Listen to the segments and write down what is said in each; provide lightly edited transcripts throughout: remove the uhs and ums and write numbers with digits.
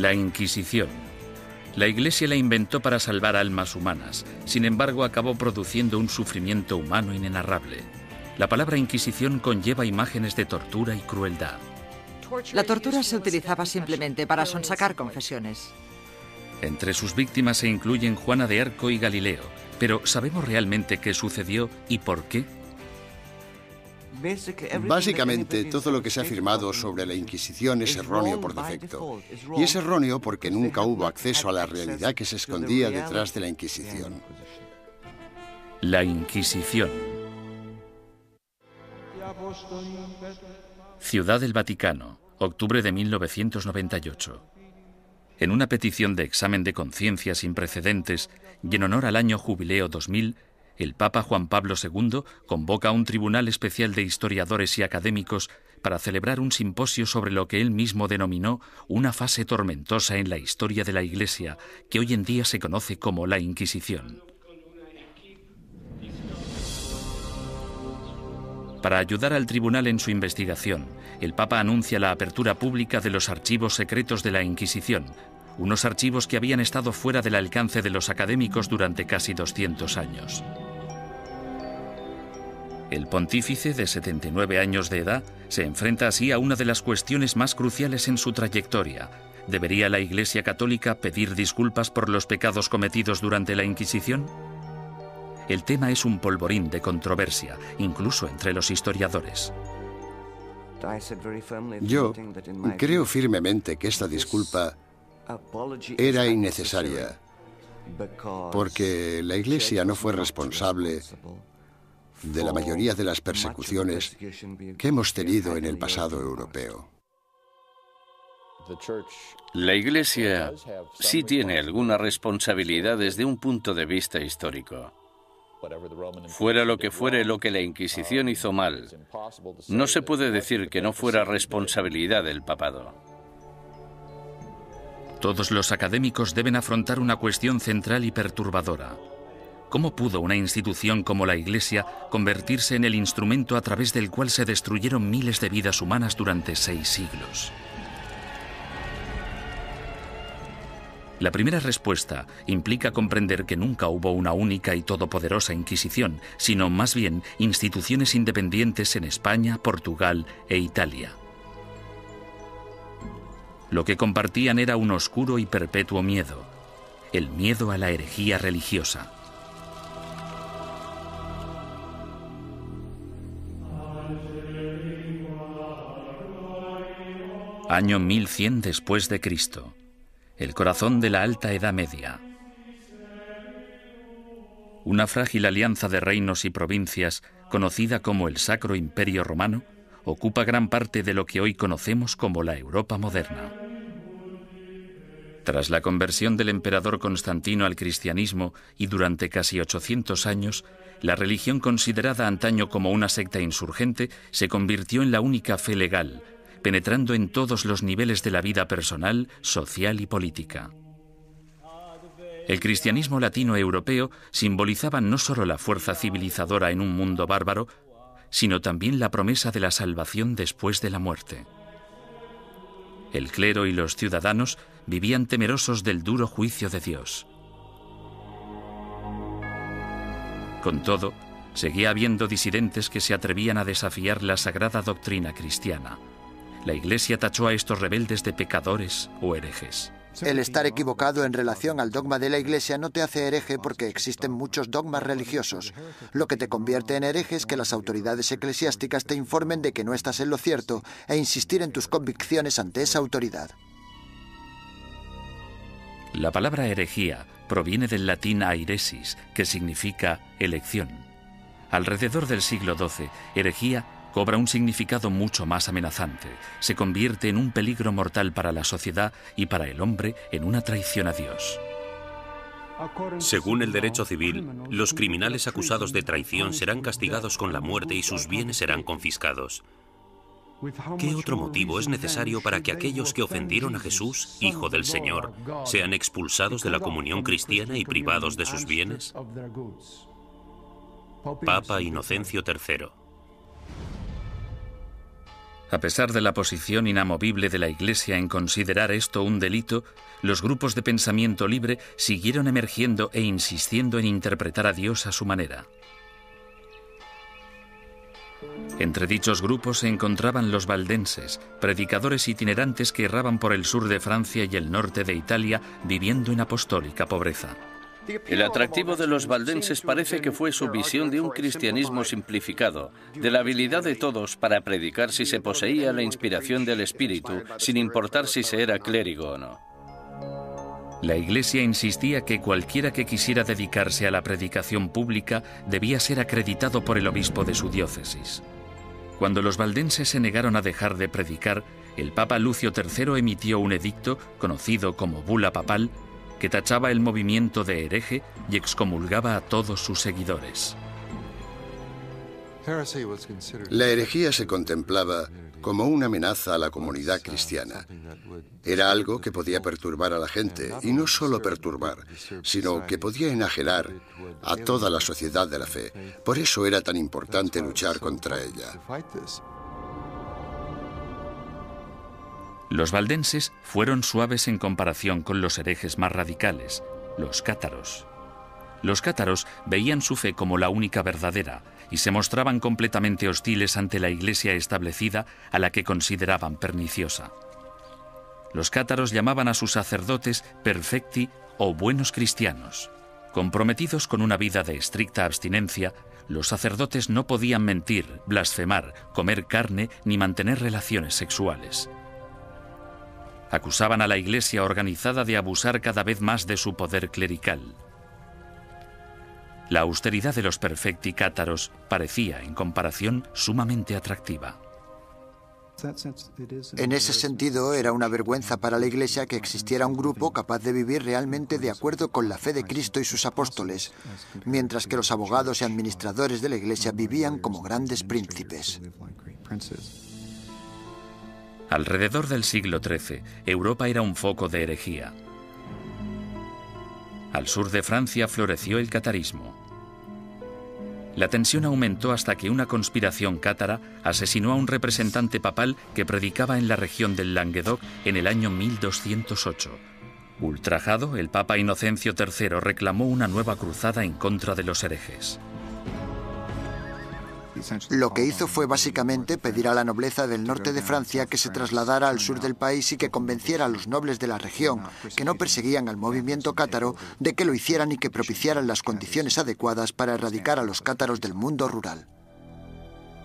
La Inquisición. La Iglesia la inventó para salvar almas humanas, sin embargo acabó produciendo un sufrimiento humano inenarrable. La palabra Inquisición conlleva imágenes de tortura y crueldad. La tortura se utilizaba simplemente para sonsacar confesiones. Entre sus víctimas se incluyen Juana de Arco y Galileo, pero ¿sabemos realmente qué sucedió y por qué? Básicamente, todo lo que se ha afirmado sobre la Inquisición es erróneo por defecto. Y es erróneo porque nunca hubo acceso a la realidad que se escondía detrás de la Inquisición. La Inquisición. Ciudad del Vaticano, octubre de 1998. En una petición de examen de conciencia sin precedentes y en honor al año jubileo 2000, el Papa Juan Pablo II convoca a un tribunal especial de historiadores y académicos para celebrar un simposio sobre lo que él mismo denominó una fase tormentosa en la historia de la Iglesia, que hoy en día se conoce como la Inquisición. Para ayudar al tribunal en su investigación, el Papa anuncia la apertura pública de los archivos secretos de la Inquisición, unos archivos que habían estado fuera del alcance de los académicos durante casi 200 años. El pontífice, de 79 años de edad, se enfrenta así a una de las cuestiones más cruciales en su trayectoria. ¿Debería la Iglesia Católica pedir disculpas por los pecados cometidos durante la Inquisición? El tema es un polvorín de controversia, incluso entre los historiadores. Yo creo firmemente que esta disculpa era innecesaria, porque la Iglesia no fue responsable de la mayoría de las persecuciones que hemos tenido en el pasado europeo. La Iglesia sí tiene alguna responsabilidad desde un punto de vista histórico. Fuera lo que fuere lo que la Inquisición hizo mal, no se puede decir que no fuera responsabilidad del papado. Todos los académicos deben afrontar una cuestión central y perturbadora. ¿Cómo pudo una institución como la Iglesia convertirse en el instrumento a través del cual se destruyeron miles de vidas humanas durante 6 siglos? La primera respuesta implica comprender que nunca hubo una única y todopoderosa Inquisición, sino más bien instituciones independientes en España, Portugal e Italia. Lo que compartían era un oscuro y perpetuo miedo, el miedo a la herejía religiosa. Año 1100 después de Cristo. El corazón de la Alta Edad Media. Una frágil alianza de reinos y provincias, conocida como el Sacro Imperio Romano, ocupa gran parte de lo que hoy conocemos como la Europa moderna. Tras la conversión del emperador Constantino al cristianismo y durante casi 800 años, la religión considerada antaño como una secta insurgente se convirtió en la única fe legal, penetrando en todos los niveles de la vida personal, social y política. El cristianismo latino-europeo simbolizaba no solo la fuerza civilizadora en un mundo bárbaro, sino también la promesa de la salvación después de la muerte. El clero y los ciudadanos vivían temerosos del duro juicio de Dios. Con todo, seguía habiendo disidentes que se atrevían a desafiar la sagrada doctrina cristiana. La Iglesia tachó a estos rebeldes de pecadores o herejes. El estar equivocado en relación al dogma de la Iglesia no te hace hereje porque existen muchos dogmas religiosos. Lo que te convierte en hereje es que las autoridades eclesiásticas te informen de que no estás en lo cierto e insistir en tus convicciones ante esa autoridad. La palabra herejía proviene del latín airesis, que significa elección. Alrededor del siglo XII, herejía cobra un significado mucho más amenazante. Se convierte en un peligro mortal para la sociedad y para el hombre en una traición a Dios. Según el derecho civil, los criminales acusados de traición serán castigados con la muerte y sus bienes serán confiscados. ¿Qué otro motivo es necesario para que aquellos que ofendieron a Jesús, Hijo del Señor, sean expulsados de la comunión cristiana y privados de sus bienes? Papa Inocencio III. A pesar de la posición inamovible de la Iglesia en considerar esto un delito, los grupos de pensamiento libre siguieron emergiendo e insistiendo en interpretar a Dios a su manera. Entre dichos grupos se encontraban los valdenses, predicadores itinerantes que erraban por el sur de Francia y el norte de Italia, viviendo en apostólica pobreza. El atractivo de los valdenses parece que fue su visión de un cristianismo simplificado, de la habilidad de todos para predicar si se poseía la inspiración del Espíritu, sin importar si se era clérigo o no. La Iglesia insistía que cualquiera que quisiera dedicarse a la predicación pública debía ser acreditado por el obispo de su diócesis. Cuando los valdenses se negaron a dejar de predicar, el Papa Lucio III emitió un edicto, conocido como Bula Papal, que tachaba el movimiento de hereje y excomulgaba a todos sus seguidores. La herejía se contemplaba como una amenaza a la comunidad cristiana. Era algo que podía perturbar a la gente, y no solo perturbar, sino que podía enajenar a toda la sociedad de la fe. Por eso era tan importante luchar contra ella. Los valdenses fueron suaves en comparación con los herejes más radicales, los cátaros. Los cátaros veían su fe como la única verdadera y se mostraban completamente hostiles ante la Iglesia establecida, a la que consideraban perniciosa. Los cátaros llamaban a sus sacerdotes perfecti o buenos cristianos. Comprometidos con una vida de estricta abstinencia, los sacerdotes no podían mentir, blasfemar, comer carne ni mantener relaciones sexuales. Acusaban a la Iglesia organizada de abusar cada vez más de su poder clerical. La austeridad de los perfecti cátaros parecía, en comparación, sumamente atractiva. En ese sentido, era una vergüenza para la Iglesia que existiera un grupo capaz de vivir realmente de acuerdo con la fe de Cristo y sus apóstoles, mientras que los abogados y administradores de la Iglesia vivían como grandes príncipes. Alrededor del siglo XIII, Europa era un foco de herejía. Al sur de Francia floreció el catarismo. La tensión aumentó hasta que una conspiración cátara asesinó a un representante papal que predicaba en la región del Languedoc en el año 1208. Ultrajado, el Papa Inocencio III reclamó una nueva cruzada en contra de los herejes. Lo que hizo fue básicamente pedir a la nobleza del norte de Francia que se trasladara al sur del país y que convenciera a los nobles de la región, que no perseguían al movimiento cátaro, de que lo hicieran y que propiciaran las condiciones adecuadas para erradicar a los cátaros del mundo rural.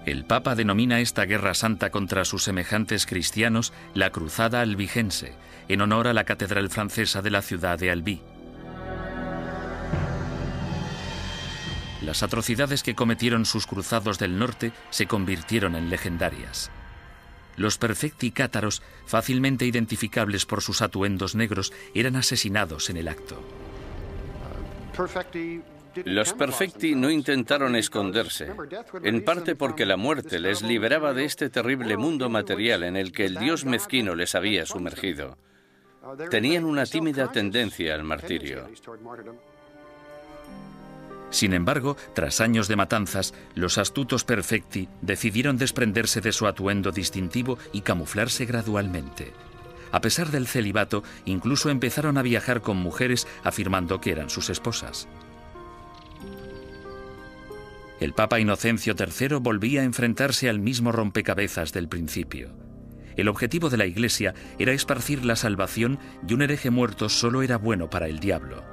El Papa denomina esta guerra santa contra sus semejantes cristianos la Cruzada Albigense, en honor a la catedral francesa de la ciudad de Albi. Las atrocidades que cometieron sus cruzados del norte se convirtieron en legendarias. Los perfecti cátaros, fácilmente identificables por sus atuendos negros, eran asesinados en el acto. Los perfecti no intentaron esconderse, en parte porque la muerte les liberaba de este terrible mundo material en el que el Dios mezquino les había sumergido. Tenían una tímida tendencia al martirio. Sin embargo, tras años de matanzas, los astutos perfecti decidieron desprenderse de su atuendo distintivo y camuflarse gradualmente. A pesar del celibato, incluso empezaron a viajar con mujeres afirmando que eran sus esposas. El Papa Inocencio III volvía a enfrentarse al mismo rompecabezas del principio. El objetivo de la Iglesia era esparcir la salvación y un hereje muerto solo era bueno para el diablo.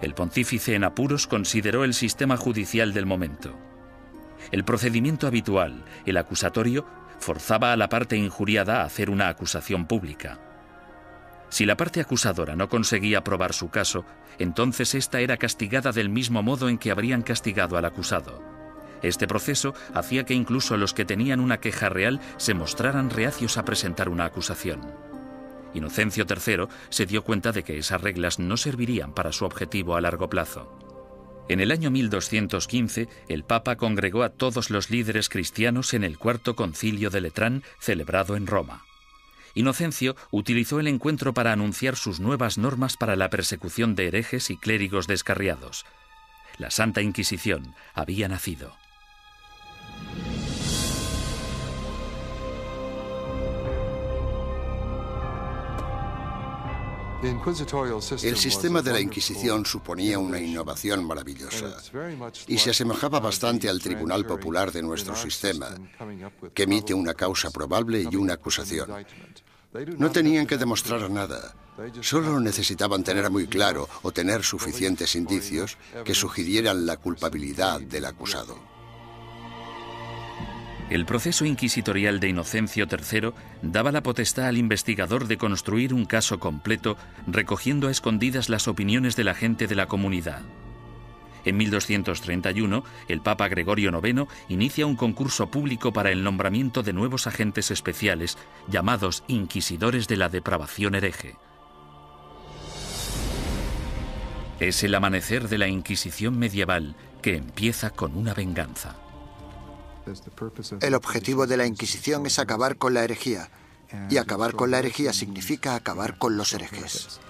El pontífice en apuros consideró el sistema judicial del momento. El procedimiento habitual, el acusatorio, forzaba a la parte injuriada a hacer una acusación pública. Si la parte acusadora no conseguía probar su caso, entonces ésta era castigada del mismo modo en que habrían castigado al acusado. Este proceso hacía que incluso los que tenían una queja real se mostraran reacios a presentar una acusación. Inocencio III se dio cuenta de que esas reglas no servirían para su objetivo a largo plazo. En el año 1215, el Papa congregó a todos los líderes cristianos en el Cuarto Concilio de Letrán, celebrado en Roma. Inocencio utilizó el encuentro para anunciar sus nuevas normas para la persecución de herejes y clérigos descarriados. La Santa Inquisición había nacido. El sistema de la Inquisición suponía una innovación maravillosa y se asemejaba bastante al Tribunal Popular de nuestro sistema, que emite una causa probable y una acusación. No tenían que demostrar nada, solo necesitaban tener muy claro o tener suficientes indicios que sugirieran la culpabilidad del acusado. El proceso inquisitorial de Inocencio III daba la potestad al investigador de construir un caso completo, recogiendo a escondidas las opiniones de la gente de la comunidad. En 1231, el Papa Gregorio IX inicia un concurso público para el nombramiento de nuevos agentes especiales, llamados inquisidores de la depravación hereje. Es el amanecer de la Inquisición medieval, que empieza con una venganza. El objetivo de la Inquisición es acabar con la herejía, y acabar con la herejía significa acabar con los herejes.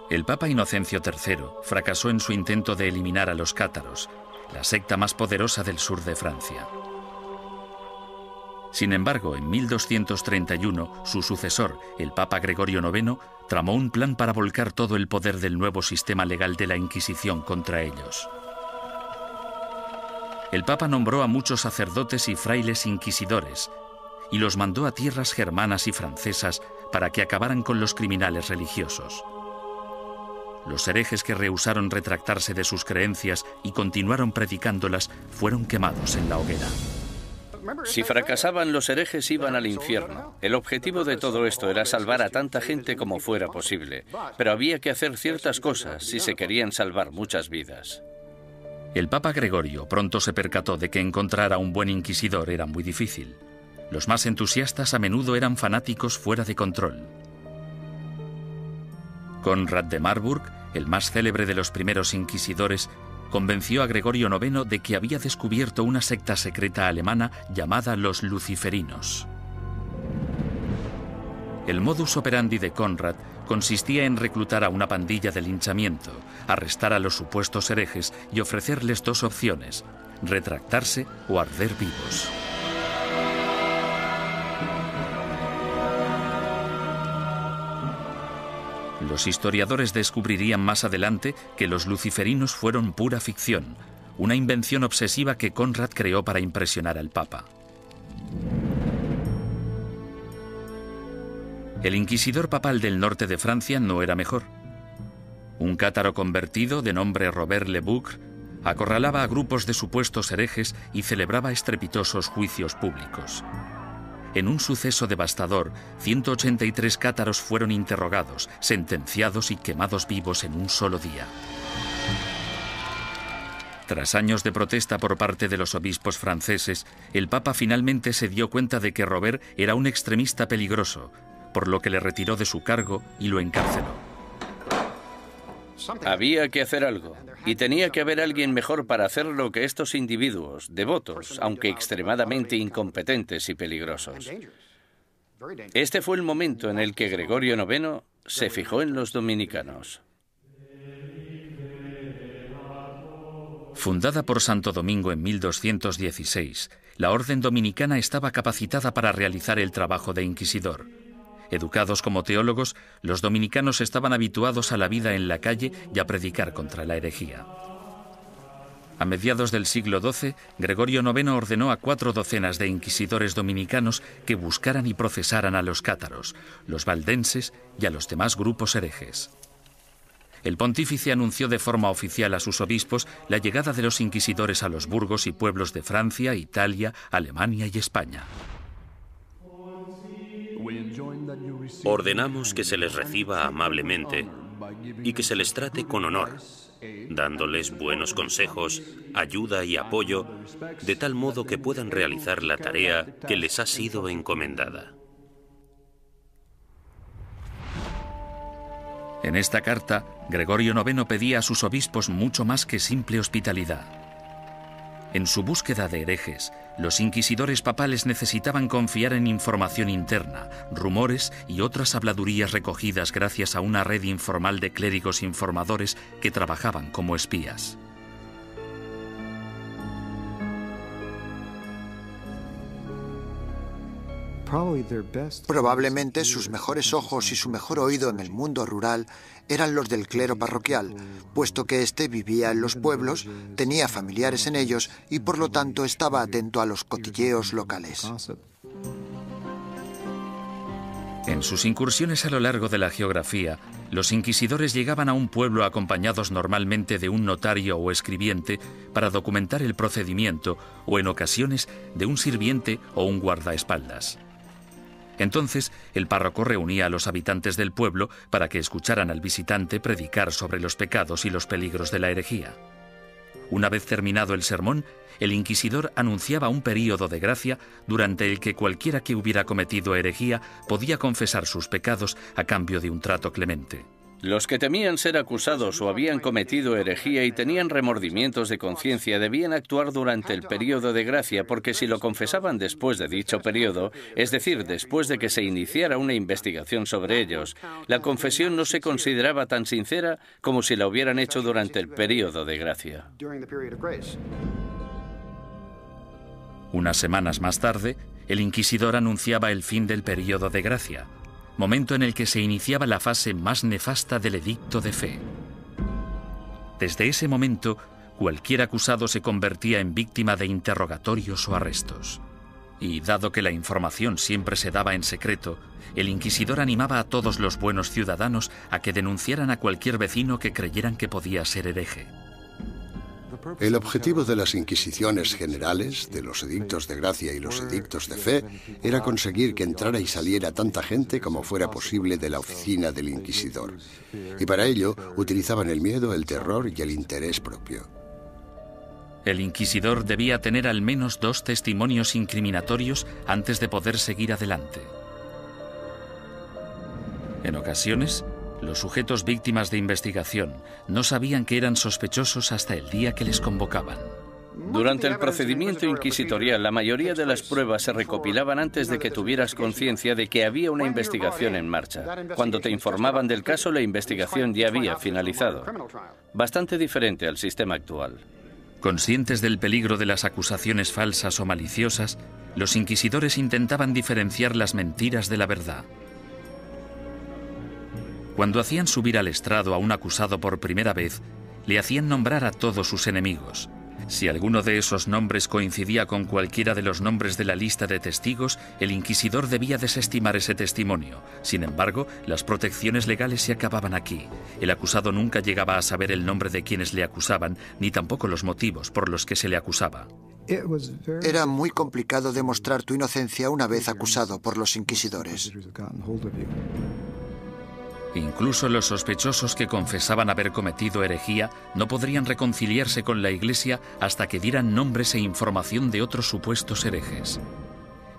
El Papa Inocencio III fracasó en su intento de eliminar a los cátaros, la secta más poderosa del sur de Francia. Sin embargo, en 1231, su sucesor, el Papa Gregorio IX, tramó un plan para volcar todo el poder del nuevo sistema legal de la Inquisición contra ellos. El Papa nombró a muchos sacerdotes y frailes inquisidores y los mandó a tierras germanas y francesas para que acabaran con los criminales religiosos. Los herejes que rehusaron retractarse de sus creencias y continuaron predicándolas fueron quemados en la hoguera. Si fracasaban los herejes, iban al infierno. El objetivo de todo esto era salvar a tanta gente como fuera posible, pero había que hacer ciertas cosas si se querían salvar muchas vidas. El Papa Gregorio pronto se percató de que encontrar a un buen inquisidor era muy difícil. Los más entusiastas a menudo eran fanáticos fuera de control. Conrad de Marburg, el más célebre de los primeros inquisidores, convenció a Gregorio IX de que había descubierto una secta secreta alemana llamada los luciferinos. El modus operandi de Conrad consistía en reclutar a una pandilla de linchamiento, arrestar a los supuestos herejes y ofrecerles dos opciones: retractarse o arder vivos. Los historiadores descubrirían más adelante que los luciferinos fueron pura ficción, una invención obsesiva que Conrad creó para impresionar al Papa. El inquisidor papal del norte de Francia no era mejor. Un cátaro convertido de nombre Robert Le Boucq acorralaba a grupos de supuestos herejes y celebraba estrepitosos juicios públicos. En un suceso devastador, 183 cátaros fueron interrogados, sentenciados y quemados vivos en un solo día. Tras años de protesta por parte de los obispos franceses, el Papa finalmente se dio cuenta de que Robert era un extremista peligroso, por lo que le retiró de su cargo y lo encarceló. Había que hacer algo, y tenía que haber alguien mejor para hacerlo que estos individuos, devotos, aunque extremadamente incompetentes y peligrosos. Este fue el momento en el que Gregorio IX se fijó en los dominicanos. Fundada por Santo Domingo en 1216, la orden dominicana estaba capacitada para realizar el trabajo de inquisidor. Educados como teólogos, los dominicanos estaban habituados a la vida en la calle y a predicar contra la herejía. A mediados del siglo XII, Gregorio IX ordenó a 4 docenas de inquisidores dominicanos que buscaran y procesaran a los cátaros, los valdenses y a los demás grupos herejes. El pontífice anunció de forma oficial a sus obispos la llegada de los inquisidores a los burgos y pueblos de Francia, Italia, Alemania y España. Ordenamos que se les reciba amablemente y que se les trate con honor, dándoles buenos consejos, ayuda y apoyo, de tal modo que puedan realizar la tarea que les ha sido encomendada. En esta carta, Gregorio IX pedía a sus obispos mucho más que simple hospitalidad. En su búsqueda de herejes, los inquisidores papales necesitaban confiar en información interna, rumores y otras habladurías recogidas gracias a una red informal de clérigos informadores que trabajaban como espías. Probablemente sus mejores ojos y su mejor oído en el mundo rural eran los del clero parroquial, puesto que éste vivía en los pueblos, tenía familiares en ellos y por lo tanto estaba atento a los cotilleos locales. En sus incursiones a lo largo de la geografía, los inquisidores llegaban a un pueblo acompañados normalmente de un notario o escribiente para documentar el procedimiento o, en ocasiones, de un sirviente o un guardaespaldas. Entonces, el párroco reunía a los habitantes del pueblo para que escucharan al visitante predicar sobre los pecados y los peligros de la herejía. Una vez terminado el sermón, el inquisidor anunciaba un período de gracia durante el que cualquiera que hubiera cometido herejía podía confesar sus pecados a cambio de un trato clemente. Los que temían ser acusados o habían cometido herejía y tenían remordimientos de conciencia debían actuar durante el período de gracia, porque si lo confesaban después de dicho período, es decir, después de que se iniciara una investigación sobre ellos, la confesión no se consideraba tan sincera como si la hubieran hecho durante el período de gracia. Unas semanas más tarde, el inquisidor anunciaba el fin del período de gracia, momento en el que se iniciaba la fase más nefasta del edicto de fe. Desde ese momento, cualquier acusado se convertía en víctima de interrogatorios o arrestos. Y dado que la información siempre se daba en secreto, el inquisidor animaba a todos los buenos ciudadanos a que denunciaran a cualquier vecino que creyeran que podía ser hereje. El objetivo de las inquisiciones generales, de los edictos de gracia y los edictos de fe, era conseguir que entrara y saliera tanta gente como fuera posible de la oficina del inquisidor. Y para ello utilizaban el miedo, el terror y el interés propio. El inquisidor debía tener al menos 2 testimonios incriminatorios antes de poder seguir adelante. En ocasiones, los sujetos víctimas de investigación no sabían que eran sospechosos hasta el día que les convocaban. Durante el procedimiento inquisitorial, la mayoría de las pruebas se recopilaban antes de que tuvieras conciencia de que había una investigación en marcha. Cuando te informaban del caso, la investigación ya había finalizado. Bastante diferente al sistema actual. Conscientes del peligro de las acusaciones falsas o maliciosas, los inquisidores intentaban diferenciar las mentiras de la verdad. Cuando hacían subir al estrado a un acusado por primera vez, le hacían nombrar a todos sus enemigos. Si alguno de esos nombres coincidía con cualquiera de los nombres de la lista de testigos, el inquisidor debía desestimar ese testimonio. Sin embargo, las protecciones legales se acababan aquí. El acusado nunca llegaba a saber el nombre de quienes le acusaban, ni tampoco los motivos por los que se le acusaba. Era muy complicado demostrar tu inocencia una vez acusado por los inquisidores. Incluso los sospechosos que confesaban haber cometido herejía no podrían reconciliarse con la Iglesia hasta que dieran nombres e información de otros supuestos herejes.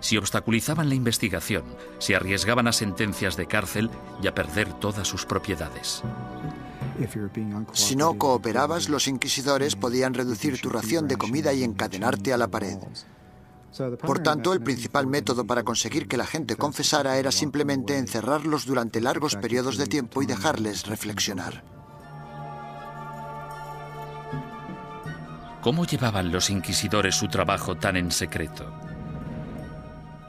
Si obstaculizaban la investigación, se arriesgaban a sentencias de cárcel y a perder todas sus propiedades. Si no cooperabas, los inquisidores podían reducir tu ración de comida y encadenarte a la pared. Por tanto, el principal método para conseguir que la gente confesara era simplemente encerrarlos durante largos periodos de tiempo y dejarles reflexionar. ¿Cómo llevaban los inquisidores su trabajo tan en secreto?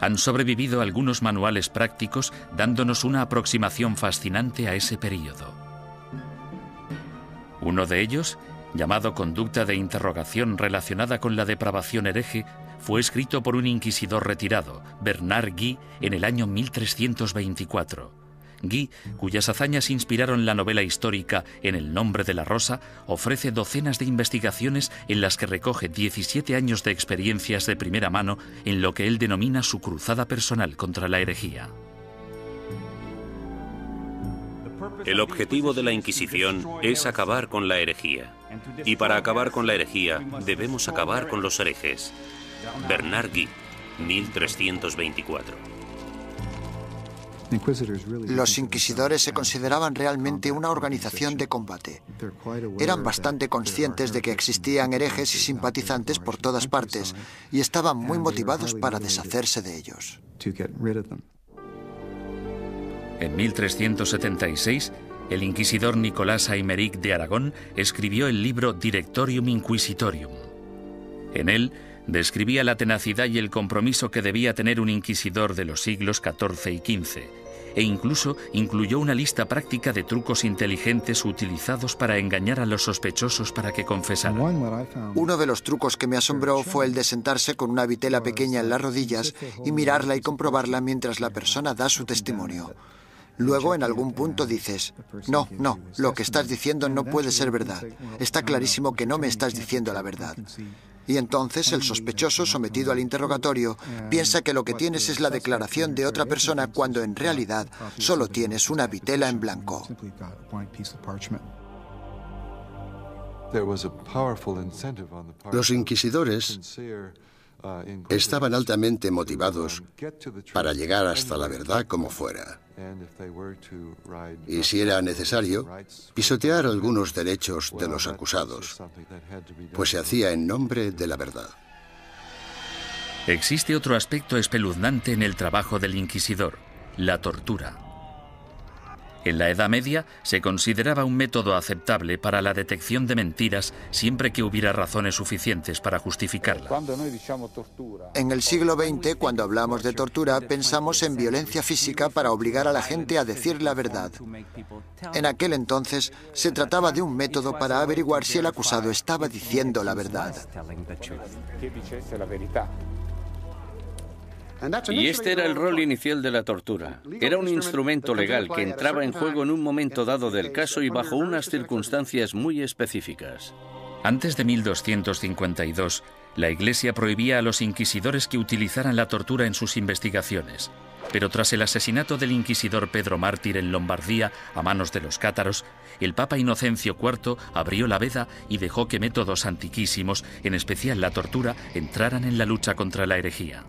Han sobrevivido algunos manuales prácticos dándonos una aproximación fascinante a ese período. Uno de ellos, llamado Conducta de interrogación relacionada con la depravación hereje, fue escrito por un inquisidor retirado, Bernard Guy, en el año 1324. Guy, cuyas hazañas inspiraron la novela histórica En el nombre de la rosa, ofrece docenas de investigaciones en las que recoge 17 años de experiencias de primera mano en lo que él denomina su cruzada personal contra la herejía. El objetivo de la Inquisición es acabar con la herejía. Y para acabar con la herejía, debemos acabar con los herejes. Bernard Guy, 1324. Los inquisidores se consideraban realmente una organización de combate. Eran bastante conscientes de que existían herejes y simpatizantes por todas partes y estaban muy motivados para deshacerse de ellos. En 1376, el inquisidor Nicolás Aymeric de Aragón escribió el libro Directorium Inquisitorium. En él Describía la tenacidad y el compromiso que debía tener un inquisidor de los siglos XIV y XV, e incluso incluyó una lista práctica de trucos inteligentes utilizados para engañar a los sospechosos para que confesaran. Uno de los trucos que me asombró fue el de sentarse con una vitela pequeña en las rodillas y mirarla y comprobarla mientras la persona da su testimonio. Luego, en algún punto dices, no, lo que estás diciendo no puede ser verdad. Está clarísimo que no me estás diciendo la verdad. Y entonces el sospechoso sometido al interrogatorio piensa que lo que tienes es la declaración de otra persona cuando en realidad solo tienes una vitela en blanco. Los inquisidores estaban altamente motivados para llegar hasta la verdad como fuera. Y si era necesario, pisotear algunos derechos de los acusados, pues se hacía en nombre de la verdad. Existe otro aspecto espeluznante en el trabajo del inquisidor: la tortura. En la Edad Media se consideraba un método aceptable para la detección de mentiras siempre que hubiera razones suficientes para justificarla. En el siglo XX, cuando hablamos de tortura, pensamos en violencia física para obligar a la gente a decir la verdad. En aquel entonces, se trataba de un método para averiguar si el acusado estaba diciendo la verdad. Y este era el rol inicial de la tortura. Era un instrumento legal que entraba en juego en un momento dado del caso y bajo unas circunstancias muy específicas. Antes de 1252, la Iglesia prohibía a los inquisidores que utilizaran la tortura en sus investigaciones. Pero tras el asesinato del inquisidor Pedro Mártir en Lombardía a manos de los cátaros, el Papa Inocencio IV abrió la veda y dejó que métodos antiquísimos, en especial la tortura, entraran en la lucha contra la herejía.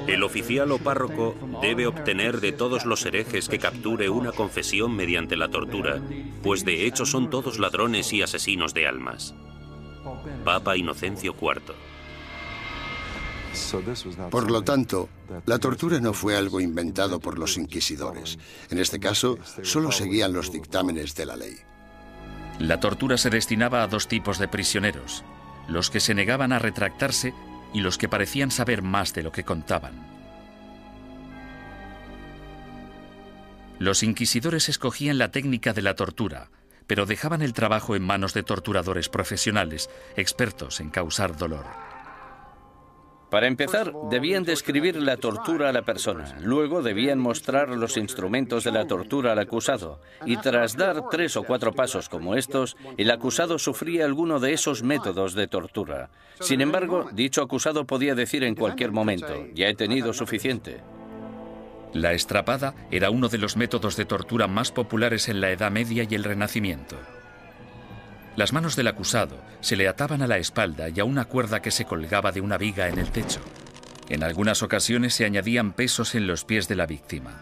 El oficial o párroco debe obtener de todos los herejes que capture una confesión mediante la tortura, pues de hecho son todos ladrones y asesinos de almas. Papa Inocencio IV. Por lo tanto, la tortura no fue algo inventado por los inquisidores. En este caso, solo seguían los dictámenes de la ley. La tortura se destinaba a dos tipos de prisioneros: los que se negaban a retractarse y los que parecían saber más de lo que contaban. Los inquisidores escogían la técnica de la tortura, pero dejaban el trabajo en manos de torturadores profesionales, expertos en causar dolor. Para empezar, debían describir la tortura a la persona. Luego debían mostrar los instrumentos de la tortura al acusado. Y tras dar 3 o 4 pasos como estos, el acusado sufría alguno de esos métodos de tortura. Sin embargo, dicho acusado podía decir en cualquier momento: ya he tenido suficiente. La estrapada era uno de los métodos de tortura más populares en la Edad Media y el Renacimiento. Las manos del acusado se le ataban a la espalda y a una cuerda que se colgaba de una viga en el techo. En algunas ocasiones se añadían pesos en los pies de la víctima.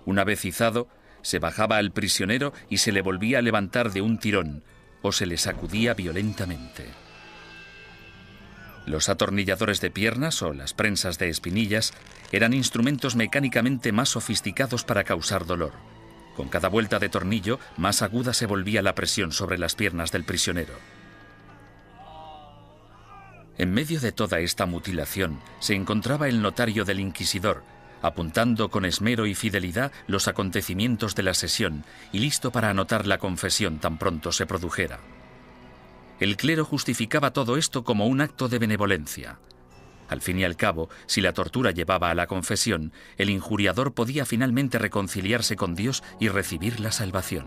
Una vez izado, se bajaba al prisionero y se le volvía a levantar de un tirón o se le sacudía violentamente. Los atornilladores de piernas o las prensas de espinillas eran instrumentos mecánicamente más sofisticados para causar dolor. Con cada vuelta de tornillo, más aguda se volvía la presión sobre las piernas del prisionero. En medio de toda esta mutilación se encontraba el notario del inquisidor, apuntando con esmero y fidelidad los acontecimientos de la sesión y listo para anotar la confesión tan pronto se produjera. El clero justificaba todo esto como un acto de benevolencia. Al fin y al cabo, si la tortura llevaba a la confesión, el injuriador podía finalmente reconciliarse con Dios y recibir la salvación.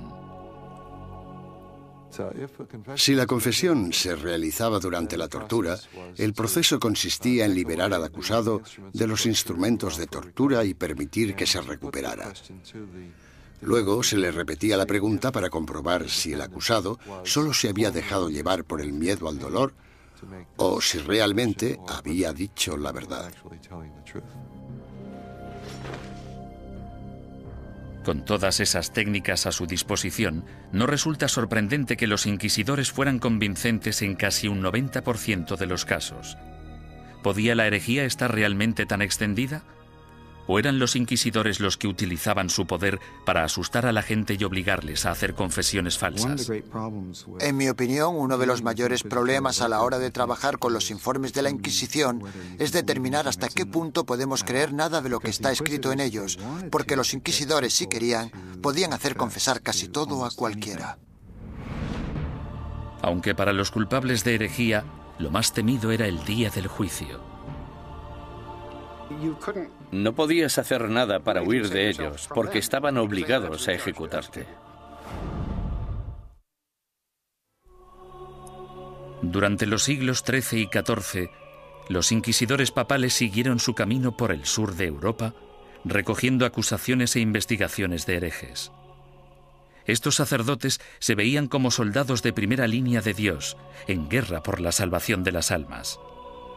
Si la confesión se realizaba durante la tortura, el proceso consistía en liberar al acusado de los instrumentos de tortura y permitir que se recuperara. Luego se le repetía la pregunta para comprobar si el acusado solo se había dejado llevar por el miedo al dolor o si realmente había dicho la verdad. Con todas esas técnicas a su disposición, no resulta sorprendente que los inquisidores fueran convincentes en casi un 90% de los casos. ¿Podía la herejía estar realmente tan extendida? ¿O eran los inquisidores los que utilizaban su poder para asustar a la gente y obligarles a hacer confesiones falsas? En mi opinión, uno de los mayores problemas a la hora de trabajar con los informes de la Inquisición es determinar hasta qué punto podemos creer nada de lo que está escrito en ellos, porque los inquisidores, si querían, podían hacer confesar casi todo a cualquiera. Aunque para los culpables de herejía, lo más temido era el día del juicio. No podías hacer nada para huir de ellos, porque estaban obligados a ejecutarte. Durante los siglos XIII y XIV, los inquisidores papales siguieron su camino por el sur de Europa, recogiendo acusaciones e investigaciones de herejes. Estos sacerdotes se veían como soldados de primera línea de Dios, en guerra por la salvación de las almas,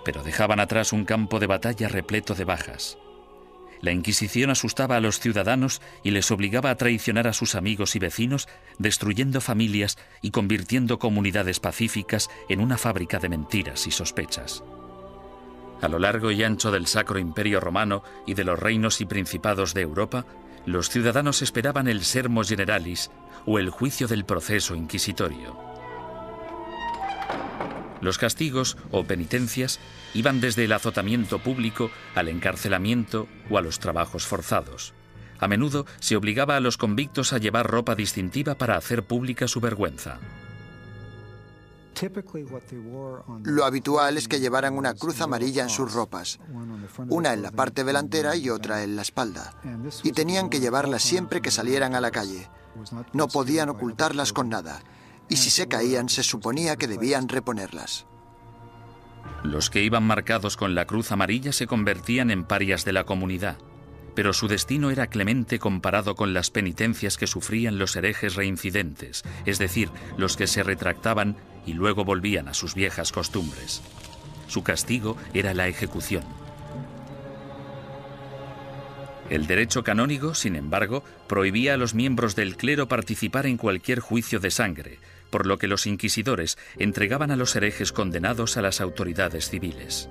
pero dejaban atrás un campo de batalla repleto de bajas. La Inquisición asustaba a los ciudadanos y les obligaba a traicionar a sus amigos y vecinos, destruyendo familias y convirtiendo comunidades pacíficas en una fábrica de mentiras y sospechas. A lo largo y ancho del Sacro Imperio Romano y de los reinos y principados de Europa, los ciudadanos esperaban el Sermo Generalis o el juicio del proceso inquisitorio. Los castigos o penitencias iban desde el azotamiento público al encarcelamiento o a los trabajos forzados. A menudo se obligaba a los convictos a llevar ropa distintiva para hacer pública su vergüenza. Lo habitual es que llevaran una cruz amarilla en sus ropas, una en la parte delantera y otra en la espalda, y tenían que llevarlas siempre que salieran a la calle. No podían ocultarlas con nada, y si se caían se suponía que debían reponerlas. Los que iban marcados con la cruz amarilla se convertían en parias de la comunidad, pero su destino era clemente comparado con las penitencias que sufrían los herejes reincidentes, es decir, los que se retractaban y luego volvían a sus viejas costumbres. Su castigo era la ejecución. El derecho canónico, sin embargo, prohibía a los miembros del clero participar en cualquier juicio de sangre, por lo que los inquisidores entregaban a los herejes condenados a las autoridades civiles.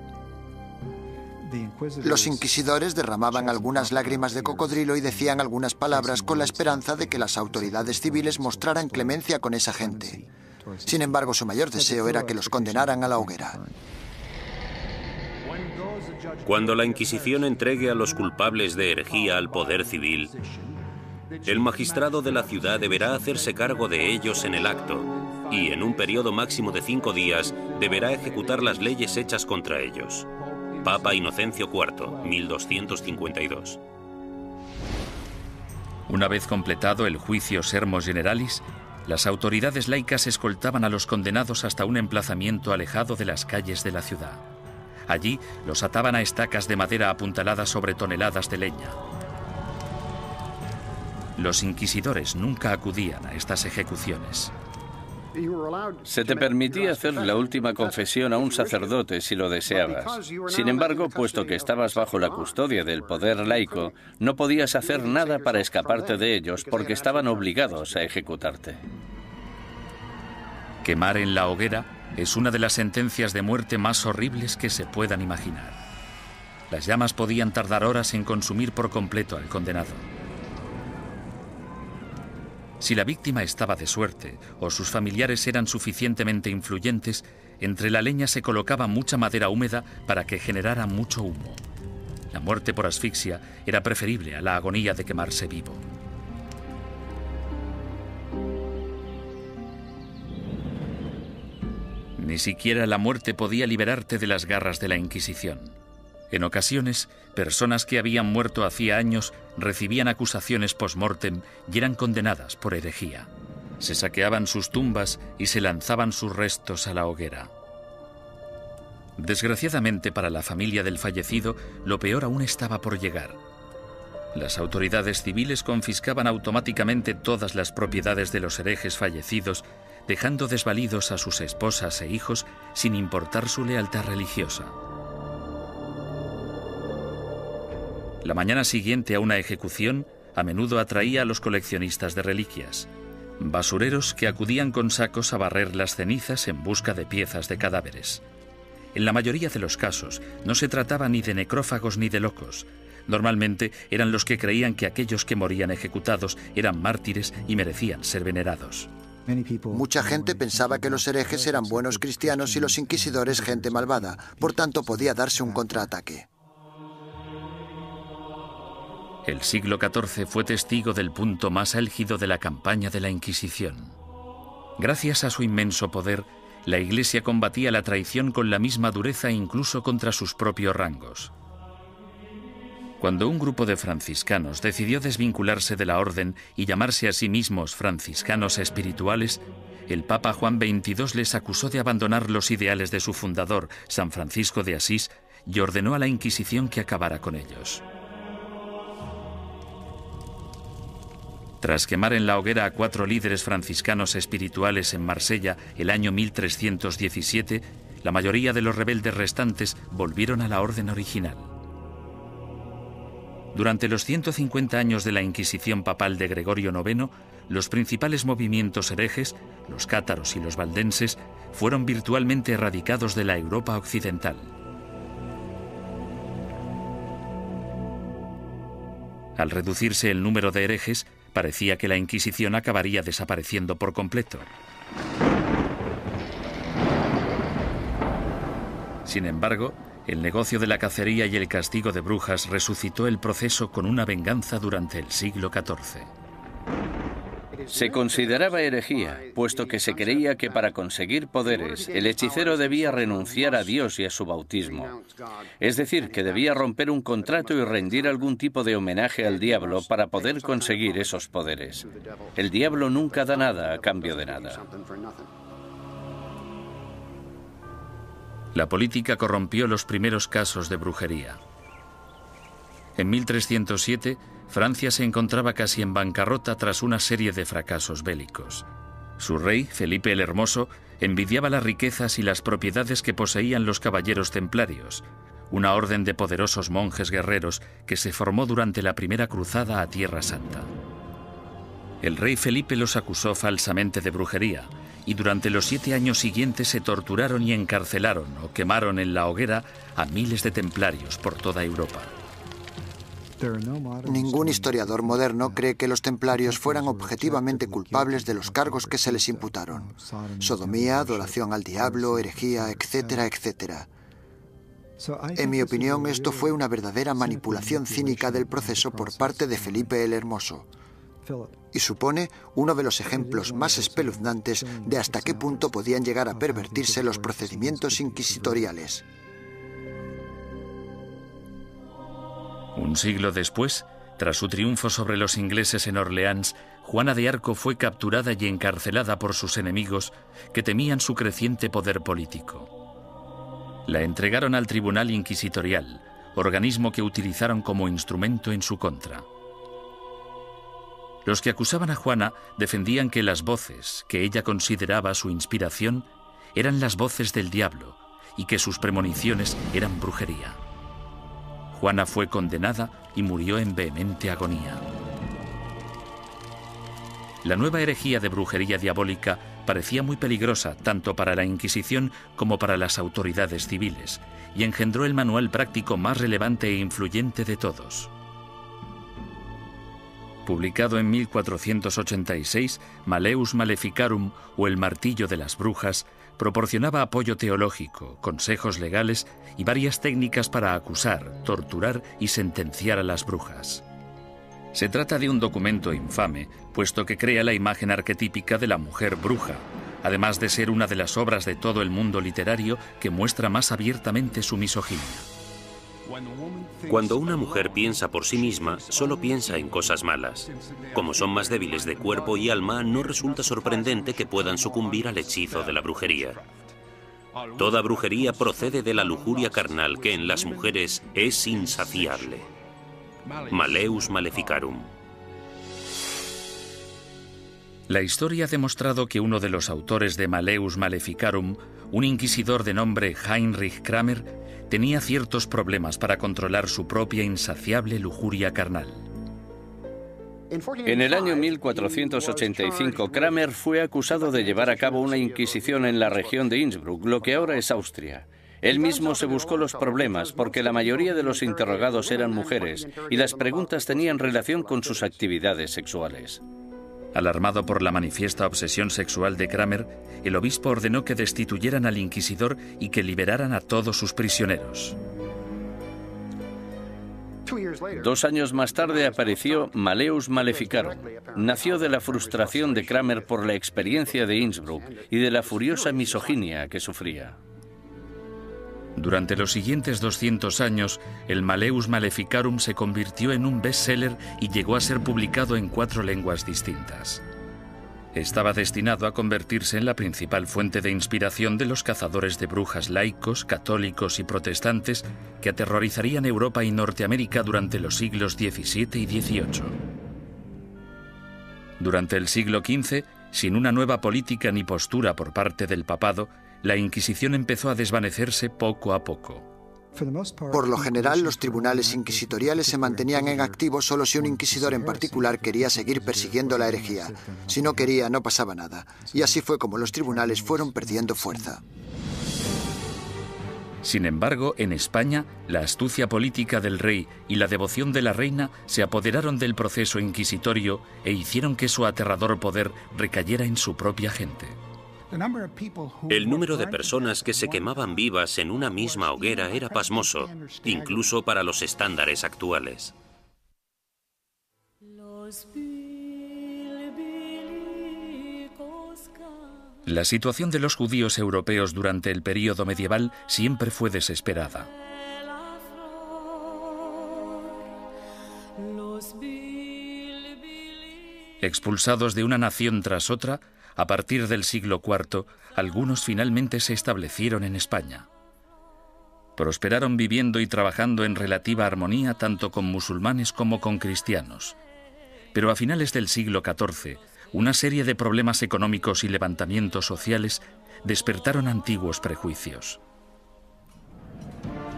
Los inquisidores derramaban algunas lágrimas de cocodrilo y decían algunas palabras con la esperanza de que las autoridades civiles mostraran clemencia con esa gente. Sin embargo, su mayor deseo era que los condenaran a la hoguera. Cuando la Inquisición entregue a los culpables de herejía al poder civil, el magistrado de la ciudad deberá hacerse cargo de ellos en el acto y, en un periodo máximo de 5 días, deberá ejecutar las leyes hechas contra ellos. Papa Inocencio IV, 1252. Una vez completado el juicio Sermo Generalis, las autoridades laicas escoltaban a los condenados hasta un emplazamiento alejado de las calles de la ciudad. Allí los ataban a estacas de madera apuntaladas sobre toneladas de leña. Los inquisidores nunca acudían a estas ejecuciones. Se te permitía hacer la última confesión a un sacerdote si lo deseabas. Sin embargo, puesto que estabas bajo la custodia del poder laico, no podías hacer nada para escaparte de ellos porque estaban obligados a ejecutarte. Quemar en la hoguera es una de las sentencias de muerte más horribles que se puedan imaginar. Las llamas podían tardar horas en consumir por completo al condenado. Si la víctima estaba de suerte o sus familiares eran suficientemente influyentes, entre la leña se colocaba mucha madera húmeda para que generara mucho humo. La muerte por asfixia era preferible a la agonía de quemarse vivo. Ni siquiera la muerte podía liberarte de las garras de la Inquisición. En ocasiones, personas que habían muerto hacía años recibían acusaciones post-mortem y eran condenadas por herejía. Se saqueaban sus tumbas y se lanzaban sus restos a la hoguera. Desgraciadamente para la familia del fallecido, lo peor aún estaba por llegar. Las autoridades civiles confiscaban automáticamente todas las propiedades de los herejes fallecidos, dejando desvalidos a sus esposas e hijos sin importar su lealtad religiosa. La mañana siguiente a una ejecución a menudo atraía a los coleccionistas de reliquias, basureros que acudían con sacos a barrer las cenizas en busca de piezas de cadáveres. En la mayoría de los casos no se trataba ni de necrófagos ni de locos. Normalmente eran los que creían que aquellos que morían ejecutados eran mártires y merecían ser venerados. Mucha gente pensaba que los herejes eran buenos cristianos y los inquisidores gente malvada, por tanto podía darse un contraataque. El siglo XIV fue testigo del punto más álgido de la campaña de la Inquisición. Gracias a su inmenso poder, la Iglesia combatía la traición con la misma dureza incluso contra sus propios rangos. Cuando un grupo de franciscanos decidió desvincularse de la orden y llamarse a sí mismos franciscanos espirituales, el Papa Juan XXII les acusó de abandonar los ideales de su fundador, San Francisco de Asís, y ordenó a la Inquisición que acabara con ellos. Tras quemar en la hoguera a 4 líderes franciscanos espirituales en Marsella el año 1317, la mayoría de los rebeldes restantes volvieron a la orden original. Durante los 150 años de la Inquisición papal de Gregorio IX, los principales movimientos herejes, los cátaros y los valdenses, fueron virtualmente erradicados de la Europa occidental. Al reducirse el número de herejes, parecía que la Inquisición acabaría desapareciendo por completo. Sin embargo, el negocio de la cacería y el castigo de brujas resucitó el proceso con una venganza durante el siglo XIV. Se consideraba herejía, puesto que se creía que para conseguir poderes el hechicero debía renunciar a Dios y a su bautismo. Es decir, que debía romper un contrato y rendir algún tipo de homenaje al diablo para poder conseguir esos poderes. El diablo nunca da nada a cambio de nada. La política corrompió los primeros casos de brujería. En 1307, Francia se encontraba casi en bancarrota tras una serie de fracasos bélicos. Su rey, Felipe el Hermoso, envidiaba las riquezas y las propiedades que poseían los caballeros templarios, una orden de poderosos monjes guerreros que se formó durante la primera cruzada a Tierra Santa. El rey Felipe los acusó falsamente de brujería, y durante los 7 años siguientes se torturaron y encarcelaron o quemaron en la hoguera a miles de templarios por toda Europa. Ningún historiador moderno cree que los templarios fueran objetivamente culpables de los cargos que se les imputaron: sodomía, adoración al diablo, herejía, etcétera, etcétera. En mi opinión, esto fue una verdadera manipulación cínica del proceso por parte de Felipe el Hermoso, y supone uno de los ejemplos más espeluznantes de hasta qué punto podían llegar a pervertirse los procedimientos inquisitoriales. Un siglo después, tras su triunfo sobre los ingleses en Orleans, Juana de Arco fue capturada y encarcelada por sus enemigos, que temían su creciente poder político. La entregaron al Tribunal Inquisitorial, organismo que utilizaron como instrumento en su contra. Los que acusaban a Juana defendían que las voces que ella consideraba su inspiración eran las voces del diablo y que sus premoniciones eran brujería. Juana fue condenada y murió en vehemente agonía. La nueva herejía de brujería diabólica parecía muy peligrosa tanto para la Inquisición como para las autoridades civiles, y engendró el manual práctico más relevante e influyente de todos. Publicado en 1486, Malleus Maleficarum, o El martillo de las brujas, proporcionaba apoyo teológico, consejos legales y varias técnicas para acusar, torturar y sentenciar a las brujas. Se trata de un documento infame, puesto que crea la imagen arquetípica de la mujer bruja, además de ser una de las obras de todo el mundo literario que muestra más abiertamente su misoginia. Cuando una mujer piensa por sí misma, solo piensa en cosas malas. Como son más débiles de cuerpo y alma, no resulta sorprendente que puedan sucumbir al hechizo de la brujería. Toda brujería procede de la lujuria carnal que en las mujeres es insaciable. Malleus Maleficarum. La historia ha demostrado que uno de los autores de Malleus Maleficarum, un inquisidor de nombre Heinrich Kramer, tenía ciertos problemas para controlar su propia insaciable lujuria carnal. En el año 1485, Kramer fue acusado de llevar a cabo una inquisición en la región de Innsbruck, lo que ahora es Austria. Él mismo se buscó los problemas porque la mayoría de los interrogados eran mujeres y las preguntas tenían relación con sus actividades sexuales. Alarmado por la manifiesta obsesión sexual de Kramer, el obispo ordenó que destituyeran al inquisidor y que liberaran a todos sus prisioneros. 2 años más tarde apareció Malleus Maleficarum. Nació de la frustración de Kramer por la experiencia de Innsbruck y de la furiosa misoginia que sufría. Durante los siguientes 200 años, el Malleus Maleficarum se convirtió en un bestseller y llegó a ser publicado en 4 lenguas distintas. Estaba destinado a convertirse en la principal fuente de inspiración de los cazadores de brujas laicos, católicos y protestantes que aterrorizarían Europa y Norteamérica durante los siglos XVII y XVIII. Durante el siglo XV, sin una nueva política ni postura por parte del papado, la Inquisición empezó a desvanecerse poco a poco. Por lo general, los tribunales inquisitoriales se mantenían en activo solo si un inquisidor en particular quería seguir persiguiendo la herejía. Si no quería, no pasaba nada. Y así fue como los tribunales fueron perdiendo fuerza. Sin embargo, en España, la astucia política del rey y la devoción de la reina se apoderaron del proceso inquisitorio e hicieron que su aterrador poder recayera en su propia gente. El número de personas que se quemaban vivas en una misma hoguera era pasmoso, incluso para los estándares actuales. La situación de los judíos europeos durante el período medieval siempre fue desesperada. Expulsados de una nación tras otra, a partir del siglo IV, algunos finalmente se establecieron en España. Prosperaron viviendo y trabajando en relativa armonía tanto con musulmanes como con cristianos. Pero a finales del siglo XIV, una serie de problemas económicos y levantamientos sociales despertaron antiguos prejuicios.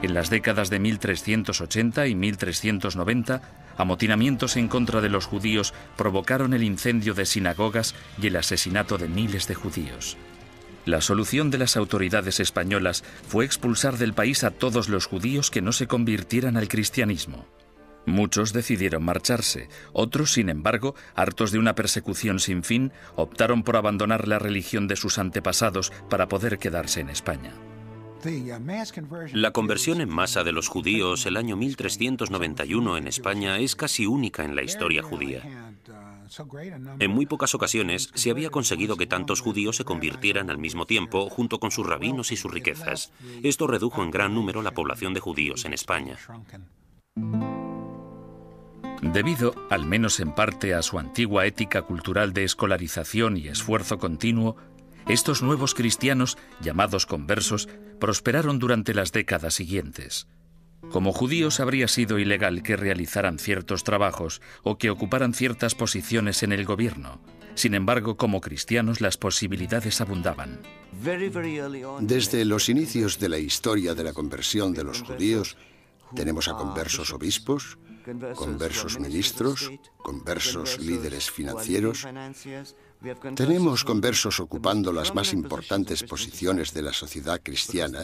En las décadas de 1380 y 1390, amotinamientos en contra de los judíos provocaron el incendio de sinagogas y el asesinato de miles de judíos. La solución de las autoridades españolas fue expulsar del país a todos los judíos que no se convirtieran al cristianismo. Muchos decidieron marcharse, otros, sin embargo, hartos de una persecución sin fin, optaron por abandonar la religión de sus antepasados para poder quedarse en España. La conversión en masa de los judíos el año 1391 en España es casi única en la historia judía. En muy pocas ocasiones se había conseguido que tantos judíos se convirtieran al mismo tiempo junto con sus rabinos y sus riquezas. Esto redujo en gran número la población de judíos en España. Debido, al menos en parte, a su antigua ética cultural de escolarización y esfuerzo continuo, estos nuevos cristianos, llamados conversos, prosperaron durante las décadas siguientes. Como judíos habría sido ilegal que realizaran ciertos trabajos o que ocuparan ciertas posiciones en el gobierno. Sin embargo, como cristianos las posibilidades abundaban. Desde los inicios de la historia de la conversión de los judíos, tenemos a conversos obispos, conversos ministros, conversos líderes financieros. Tenemos conversos ocupando las más importantes posiciones de la sociedad cristiana,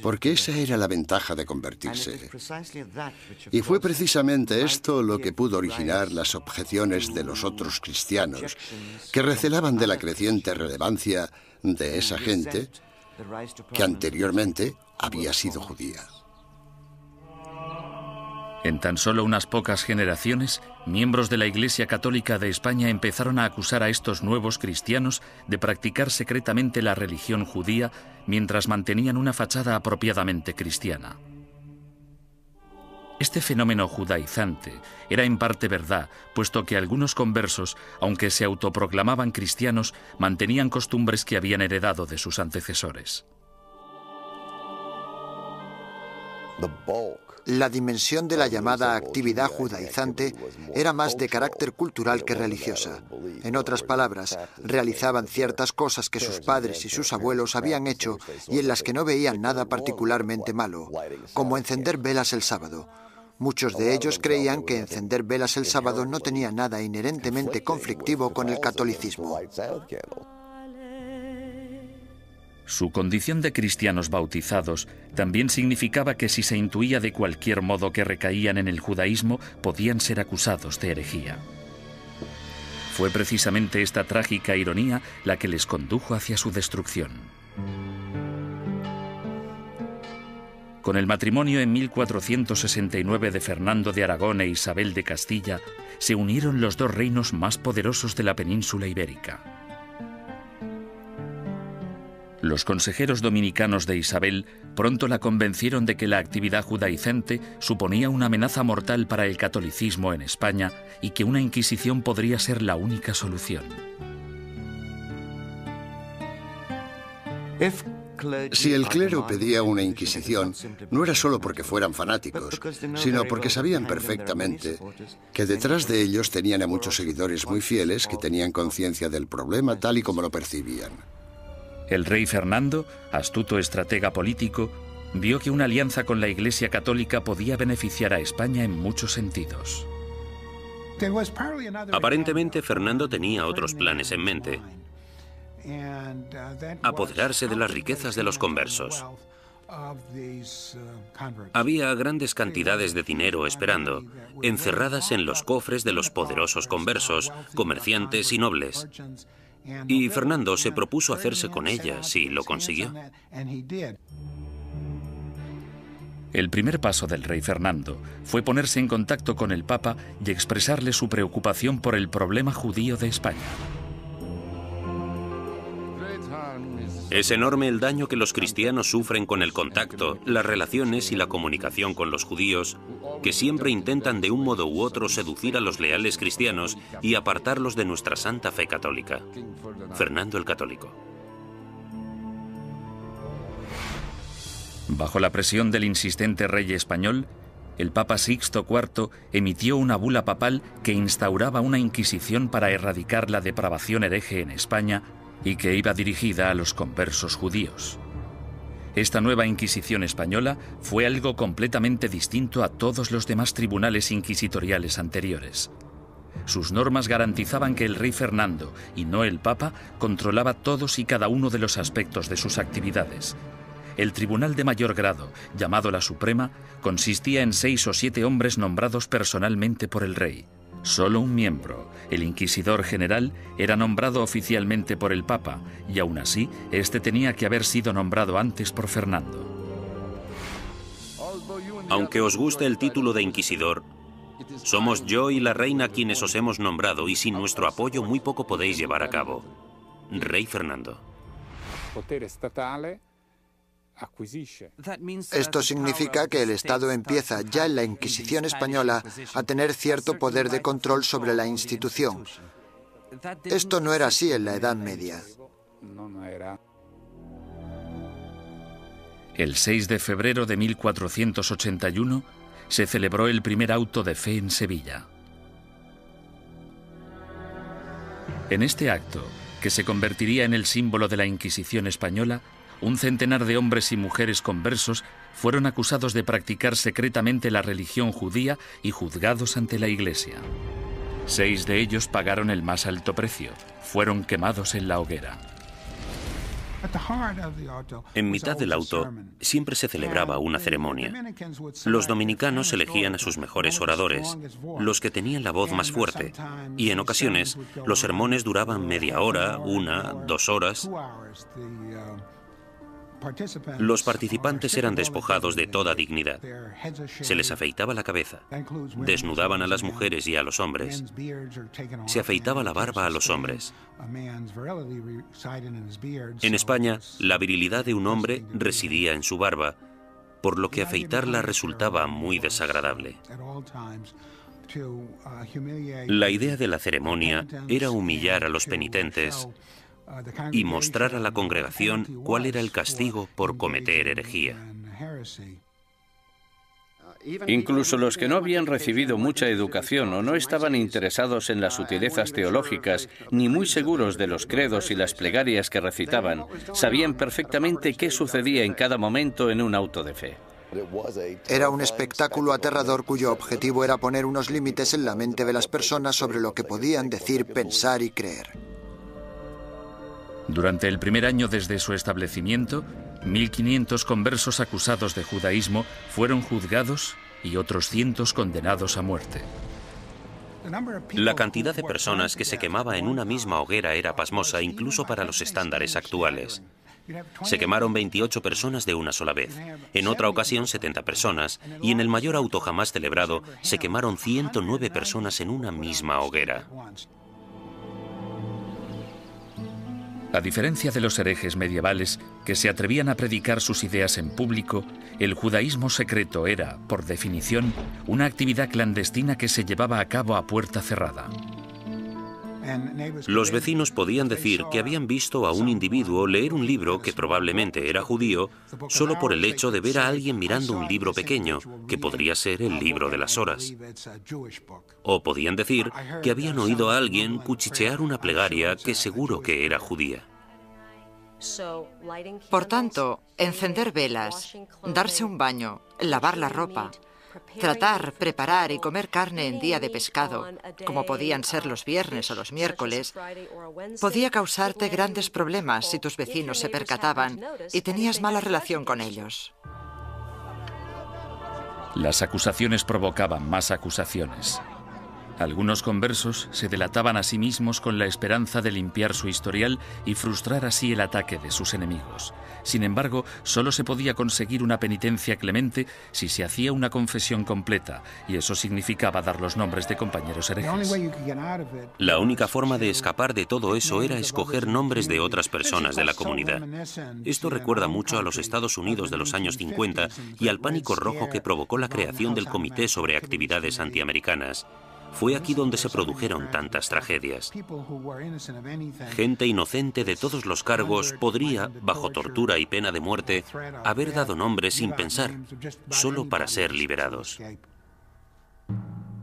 porque esa era la ventaja de convertirse. Y fue precisamente esto lo que pudo originar las objeciones de los otros cristianos, que recelaban de la creciente relevancia de esa gente que anteriormente había sido judía. En tan solo unas pocas generaciones, miembros de la Iglesia Católica de España empezaron a acusar a estos nuevos cristianos de practicar secretamente la religión judía mientras mantenían una fachada apropiadamente cristiana. Este fenómeno judaizante era en parte verdad, puesto que algunos conversos, aunque se autoproclamaban cristianos, mantenían costumbres que habían heredado de sus antecesores. La dimensión de la llamada actividad judaizante era más de carácter cultural que religiosa. En otras palabras, realizaban ciertas cosas que sus padres y sus abuelos habían hecho y en las que no veían nada particularmente malo, como encender velas el sábado. Muchos de ellos creían que encender velas el sábado no tenía nada inherentemente conflictivo con el catolicismo. Su condición de cristianos bautizados también significaba que si se intuía de cualquier modo que recaían en el judaísmo, podían ser acusados de herejía. Fue precisamente esta trágica ironía la que les condujo hacia su destrucción. Con el matrimonio en 1469 de Fernando de Aragón e Isabel de Castilla, se unieron los dos reinos más poderosos de la península ibérica. Los consejeros dominicanos de Isabel pronto la convencieron de que la actividad judaizante suponía una amenaza mortal para el catolicismo en España y que una Inquisición podría ser la única solución. Si el clero pedía una Inquisición, no era solo porque fueran fanáticos, sino porque sabían perfectamente que detrás de ellos tenían a muchos seguidores muy fieles que tenían conciencia del problema tal y como lo percibían. El rey Fernando, astuto estratega político, vio que una alianza con la Iglesia Católica podía beneficiar a España en muchos sentidos. Aparentemente, Fernando tenía otros planes en mente. Apoderarse de las riquezas de los conversos. Había grandes cantidades de dinero esperando, encerradas en los cofres de los poderosos conversos, comerciantes y nobles. Y Fernando se propuso hacerse con ellas y lo consiguió. El primer paso del rey Fernando fue ponerse en contacto con el Papa y expresarle su preocupación por el problema judío de España. Es enorme el daño que los cristianos sufren con el contacto, las relaciones y la comunicación con los judíos, que siempre intentan de un modo u otro seducir a los leales cristianos y apartarlos de nuestra santa fe católica. Fernando el Católico. Bajo la presión del insistente rey español, el Papa Sixto IV emitió una bula papal que instauraba una inquisición para erradicar la depravación hereje en España y que iba dirigida a los conversos judíos. Esta nueva Inquisición española fue algo completamente distinto a todos los demás tribunales inquisitoriales anteriores. Sus normas garantizaban que el rey Fernando, y no el Papa, controlaba todos y cada uno de los aspectos de sus actividades. El tribunal de mayor grado, llamado la Suprema, consistía en 6 o 7 hombres nombrados personalmente por el rey. Solo un miembro, el inquisidor general, era nombrado oficialmente por el Papa, y aún así, este tenía que haber sido nombrado antes por Fernando. Aunque os guste el título de inquisidor, somos yo y la reina quienes os hemos nombrado y sin nuestro apoyo muy poco podéis llevar a cabo. Rey Fernando. Esto significa que el Estado empieza ya en la Inquisición española a tener cierto poder de control sobre la institución. Esto no era así en la Edad Media. El 6 de febrero de 1481 se celebró el primer auto de fe en Sevilla. En este acto, que se convertiría en el símbolo de la Inquisición española, un centenar de hombres y mujeres conversos fueron acusados de practicar secretamente la religión judía y juzgados ante la Iglesia. 6 de ellos pagaron el más alto precio. Fueron quemados en la hoguera. En mitad del auto siempre se celebraba una ceremonia. Los dominicanos elegían a sus mejores oradores, los que tenían la voz más fuerte, y en ocasiones los sermones duraban media hora, 1, 2 horas. Los participantes eran despojados de toda dignidad. Se les afeitaba la cabeza, desnudaban a las mujeres y a los hombres, se afeitaba la barba a los hombres. En España, la virilidad de un hombre residía en su barba, por lo que afeitarla resultaba muy desagradable. La idea de la ceremonia era humillar a los penitentes y mostrar a la congregación cuál era el castigo por cometer herejía. Incluso los que no habían recibido mucha educación o no estaban interesados en las sutilezas teológicas, ni muy seguros de los credos y las plegarias que recitaban, sabían perfectamente qué sucedía en cada momento en un auto de fe. Era un espectáculo aterrador cuyo objetivo era poner unos límites en la mente de las personas sobre lo que podían decir, pensar y creer. Durante el primer año desde su establecimiento, 1.500 conversos acusados de judaísmo fueron juzgados y otros cientos condenados a muerte. La cantidad de personas que se quemaba en una misma hoguera era pasmosa incluso para los estándares actuales. Se quemaron 28 personas de una sola vez, en otra ocasión 70 personas, y en el mayor auto jamás celebrado se quemaron 109 personas en una misma hoguera. A diferencia de los herejes medievales que se atrevían a predicar sus ideas en público, el judaísmo secreto era, por definición, una actividad clandestina que se llevaba a cabo a puerta cerrada. Los vecinos podían decir que habían visto a un individuo leer un libro que probablemente era judío solo por el hecho de ver a alguien mirando un libro pequeño, que podría ser el libro de las horas. O podían decir que habían oído a alguien cuchichear una plegaria que seguro que era judía. Por tanto, encender velas, darse un baño, lavar la ropa, tratar, preparar y comer carne en día de pescado, como podían ser los viernes o los miércoles, podía causarte grandes problemas si tus vecinos se percataban y tenías mala relación con ellos. Las acusaciones provocaban más acusaciones. Algunos conversos se delataban a sí mismos con la esperanza de limpiar su historial y frustrar así el ataque de sus enemigos. Sin embargo, solo se podía conseguir una penitencia clemente si se hacía una confesión completa, y eso significaba dar los nombres de compañeros herejes. La única forma de escapar de todo eso era escoger nombres de otras personas de la comunidad. Esto recuerda mucho a los Estados Unidos de los años 50 y al pánico rojo que provocó la creación del Comité sobre Actividades Antiamericanas. Fue aquí donde se produjeron tantas tragedias. Gente inocente de todos los cargos podría, bajo tortura y pena de muerte, haber dado nombres sin pensar, solo para ser liberados.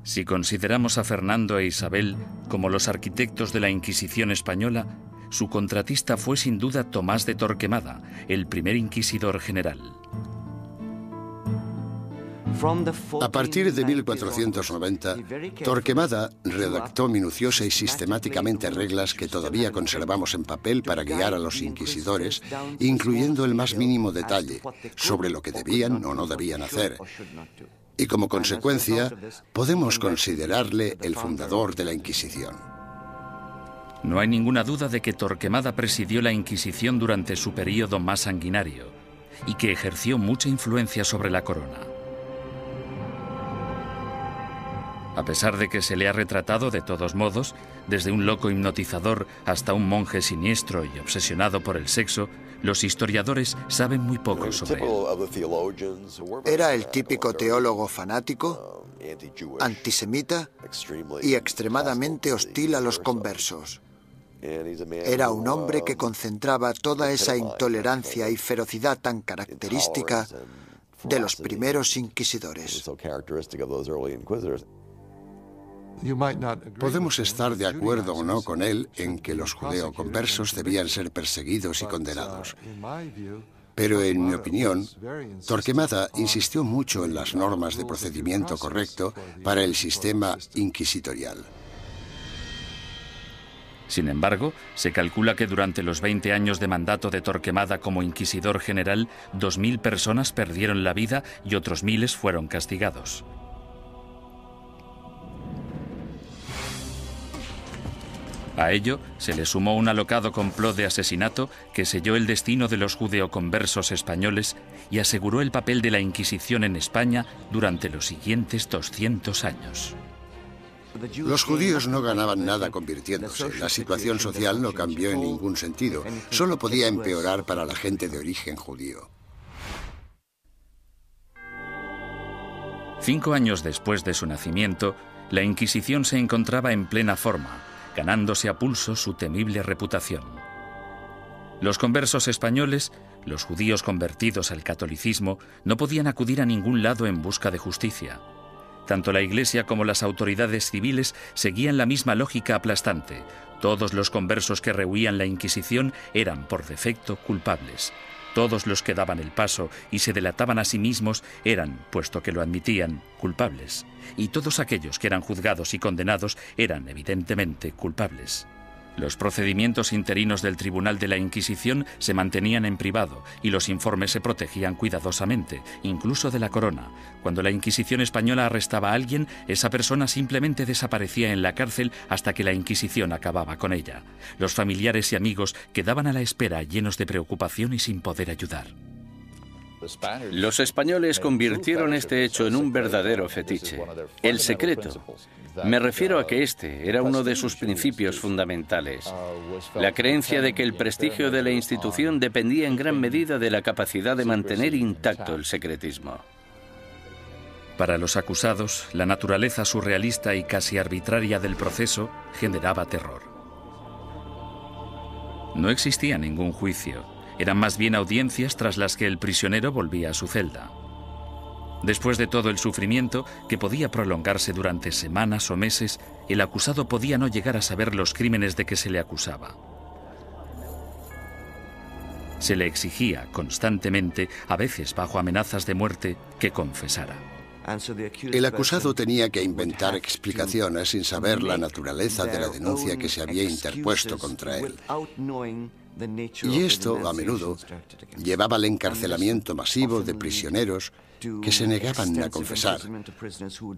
Si consideramos a Fernando e Isabel como los arquitectos de la Inquisición española, su contratista fue sin duda Tomás de Torquemada, el primer inquisidor general. A partir de 1490, Torquemada redactó minuciosa y sistemáticamente reglas que todavía conservamos en papel para guiar a los inquisidores, incluyendo el más mínimo detalle sobre lo que debían o no debían hacer. Y como consecuencia, podemos considerarle el fundador de la Inquisición. No hay ninguna duda de que Torquemada presidió la Inquisición durante su período más sanguinario y que ejerció mucha influencia sobre la corona. A pesar de que se le ha retratado de todos modos, desde un loco hipnotizador hasta un monje siniestro y obsesionado por el sexo, los historiadores saben muy poco sobre él. Era el típico teólogo fanático, antisemita y extremadamente hostil a los conversos. Era un hombre que concentraba toda esa intolerancia y ferocidad tan característica de los primeros inquisidores. Podemos estar de acuerdo o no con él en que los judeoconversos debían ser perseguidos y condenados. Pero en mi opinión, Torquemada insistió mucho en las normas de procedimiento correcto para el sistema inquisitorial. Sin embargo, se calcula que durante los 20 años de mandato de Torquemada como inquisidor general, 2.000 personas perdieron la vida y otros miles fueron castigados. A ello se le sumó un alocado complot de asesinato que selló el destino de los judeoconversos españoles y aseguró el papel de la Inquisición en España durante los siguientes 200 años. Los judíos no ganaban nada convirtiéndose. La situación social no cambió en ningún sentido. Solo podía empeorar para la gente de origen judío. 5 años después de su nacimiento, la Inquisición se encontraba en plena forma, ganándose a pulso su temible reputación. Los conversos españoles, los judíos convertidos al catolicismo, no podían acudir a ningún lado en busca de justicia. Tanto la Iglesia como las autoridades civiles seguían la misma lógica aplastante. Todos los conversos que rehuían la Inquisición eran, por defecto, culpables. Todos los que daban el paso y se delataban a sí mismos eran, puesto que lo admitían, culpables. Y todos aquellos que eran juzgados y condenados eran, evidentemente, culpables. Los procedimientos interinos del Tribunal de la Inquisición se mantenían en privado y los informes se protegían cuidadosamente, incluso de la corona. Cuando la Inquisición española arrestaba a alguien, esa persona simplemente desaparecía en la cárcel hasta que la Inquisición acababa con ella. Los familiares y amigos quedaban a la espera, llenos de preocupación y sin poder ayudar. Los españoles convirtieron este hecho en un verdadero fetiche, el secreto. Me refiero a que este era uno de sus principios fundamentales, la creencia de que el prestigio de la institución dependía en gran medida de la capacidad de mantener intacto el secretismo. Para los acusados, la naturaleza surrealista y casi arbitraria del proceso generaba terror. No existía ningún juicio. Eran más bien audiencias tras las que el prisionero volvía a su celda. Después de todo el sufrimiento, que podía prolongarse durante semanas o meses, el acusado podía no llegar a saber los crímenes de que se le acusaba. Se le exigía constantemente, a veces bajo amenazas de muerte, que confesara. El acusado tenía que inventar explicaciones sin saber la naturaleza de la denuncia que se había interpuesto contra él. Y esto, a menudo, llevaba al encarcelamiento masivo de prisioneros que se negaban a confesar,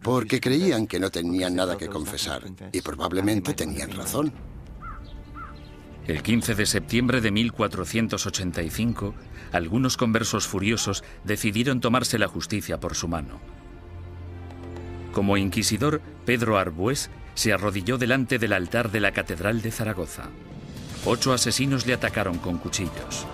porque creían que no tenían nada que confesar, y probablemente tenían razón. El 15 de septiembre de 1485, algunos conversos furiosos decidieron tomarse la justicia por su mano. Como inquisidor, Pedro Arbués se arrodilló delante del altar de la Catedral de Zaragoza. 8 asesinos le atacaron con cuchillos.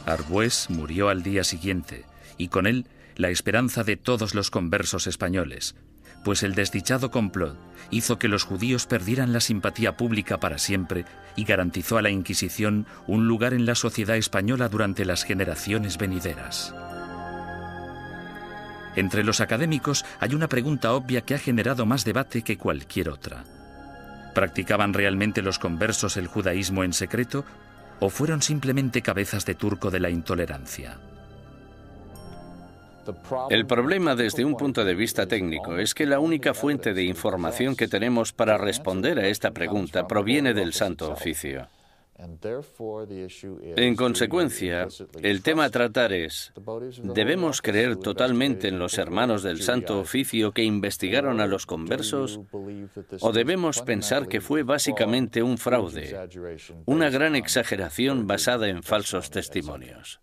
Arbués murió al día siguiente, y con él la esperanza de todos los conversos españoles, pues el desdichado complot hizo que los judíos perdieran la simpatía pública para siempre y garantizó a la Inquisición un lugar en la sociedad española durante las generaciones venideras. Entre los académicos hay una pregunta obvia que ha generado más debate que cualquier otra. ¿Practicaban realmente los conversos el judaísmo en secreto o fueron simplemente cabezas de turco de la intolerancia? El problema desde un punto de vista técnico es que la única fuente de información que tenemos para responder a esta pregunta proviene del Santo Oficio. En consecuencia, el tema a tratar es, ¿debemos creer totalmente en los hermanos del Santo Oficio que investigaron a los conversos? ¿O debemos pensar que fue básicamente un fraude, una gran exageración basada en falsos testimonios?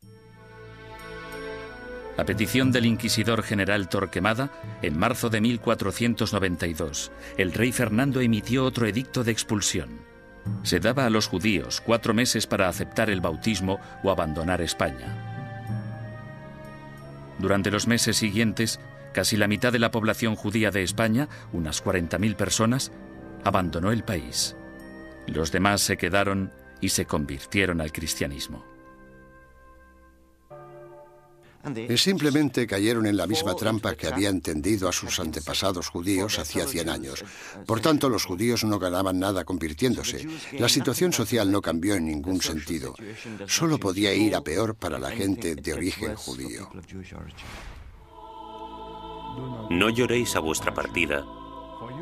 A petición del inquisidor general Torquemada, en marzo de 1492, el rey Fernando emitió otro edicto de expulsión. Se daba a los judíos 4 meses para aceptar el bautismo o abandonar España. Durante los meses siguientes, casi la mitad de la población judía de España, unas 40.000 personas, abandonó el país. Los demás se quedaron y se convirtieron al cristianismo. Simplemente cayeron en la misma trampa que habían tendido a sus antepasados judíos hacía 100 años. Por tanto, los judíos no ganaban nada convirtiéndose. La situación social no cambió en ningún sentido. Solo podía ir a peor para la gente de origen judío. No lloréis a vuestra partida,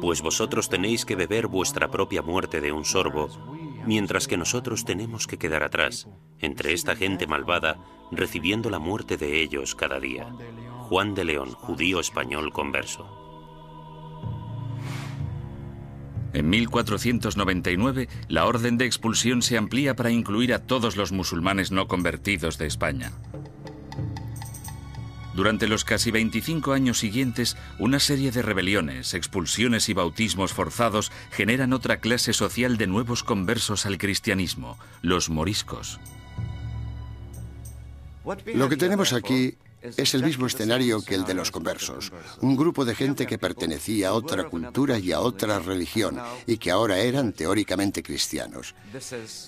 pues vosotros tenéis que beber vuestra propia muerte de un sorbo, mientras que nosotros tenemos que quedar atrás, entre esta gente malvada, recibiendo la muerte de ellos cada día. Juan de León, judío español converso. En 1499, la orden de expulsión se amplía para incluir a todos los musulmanes no convertidos de España. Durante los casi 25 años siguientes, una serie de rebeliones, expulsiones y bautismos forzados generan otra clase social de nuevos conversos al cristianismo, los moriscos. Lo que tenemos aquí es el mismo escenario que el de los conversos. Un grupo de gente que pertenecía a otra cultura y a otra religión y que ahora eran teóricamente cristianos.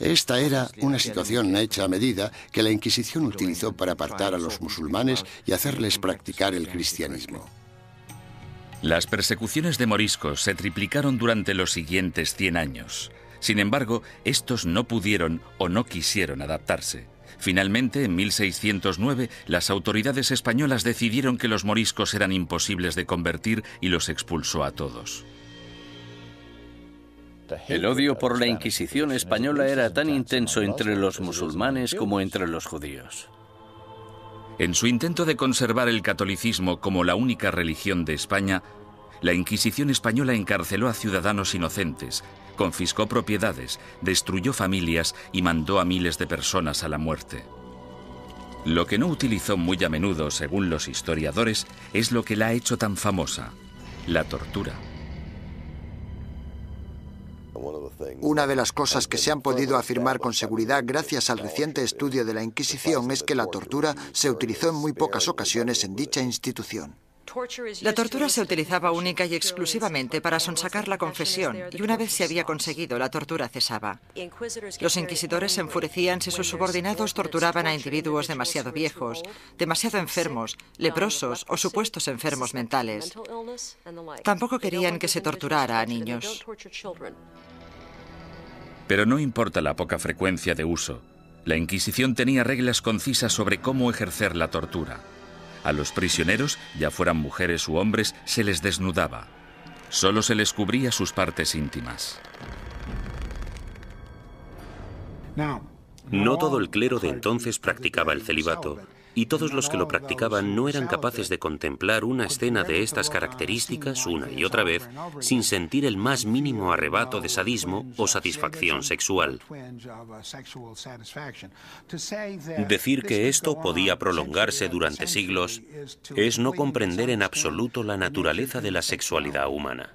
Esta era una situación hecha a medida que la Inquisición utilizó para apartar a los musulmanes y hacerles practicar el cristianismo. Las persecuciones de moriscos se triplicaron durante los siguientes 100 años. Sin embargo, estos no pudieron o no quisieron adaptarse. Finalmente, en 1609, las autoridades españolas decidieron que los moriscos eran imposibles de convertir y los expulsó a todos. El odio por la Inquisición española era tan intenso entre los musulmanes como entre los judíos. En su intento de conservar el catolicismo como la única religión de España, la Inquisición española encarceló a ciudadanos inocentes, confiscó propiedades, destruyó familias y mandó a miles de personas a la muerte. Lo que no utilizó muy a menudo, según los historiadores, es lo que la ha hecho tan famosa: la tortura. Una de las cosas que se han podido afirmar con seguridad gracias al reciente estudio de la Inquisición es que la tortura se utilizó en muy pocas ocasiones en dicha institución. La tortura se utilizaba única y exclusivamente para sonsacar la confesión, y una vez se había conseguido, la tortura cesaba. Los inquisidores se enfurecían si sus subordinados torturaban a individuos demasiado viejos, demasiado enfermos, leprosos o supuestos enfermos mentales. Tampoco querían que se torturara a niños. Pero no importa la poca frecuencia de uso, la Inquisición tenía reglas concisas sobre cómo ejercer la tortura. A los prisioneros, ya fueran mujeres u hombres, se les desnudaba. Solo se les cubría sus partes íntimas. No todo el clero de entonces practicaba el celibato, y todos los que lo practicaban no eran capaces de contemplar una escena de estas características una y otra vez sin sentir el más mínimo arrebato de sadismo o satisfacción sexual. Decir que esto podía prolongarse durante siglos es no comprender en absoluto la naturaleza de la sexualidad humana.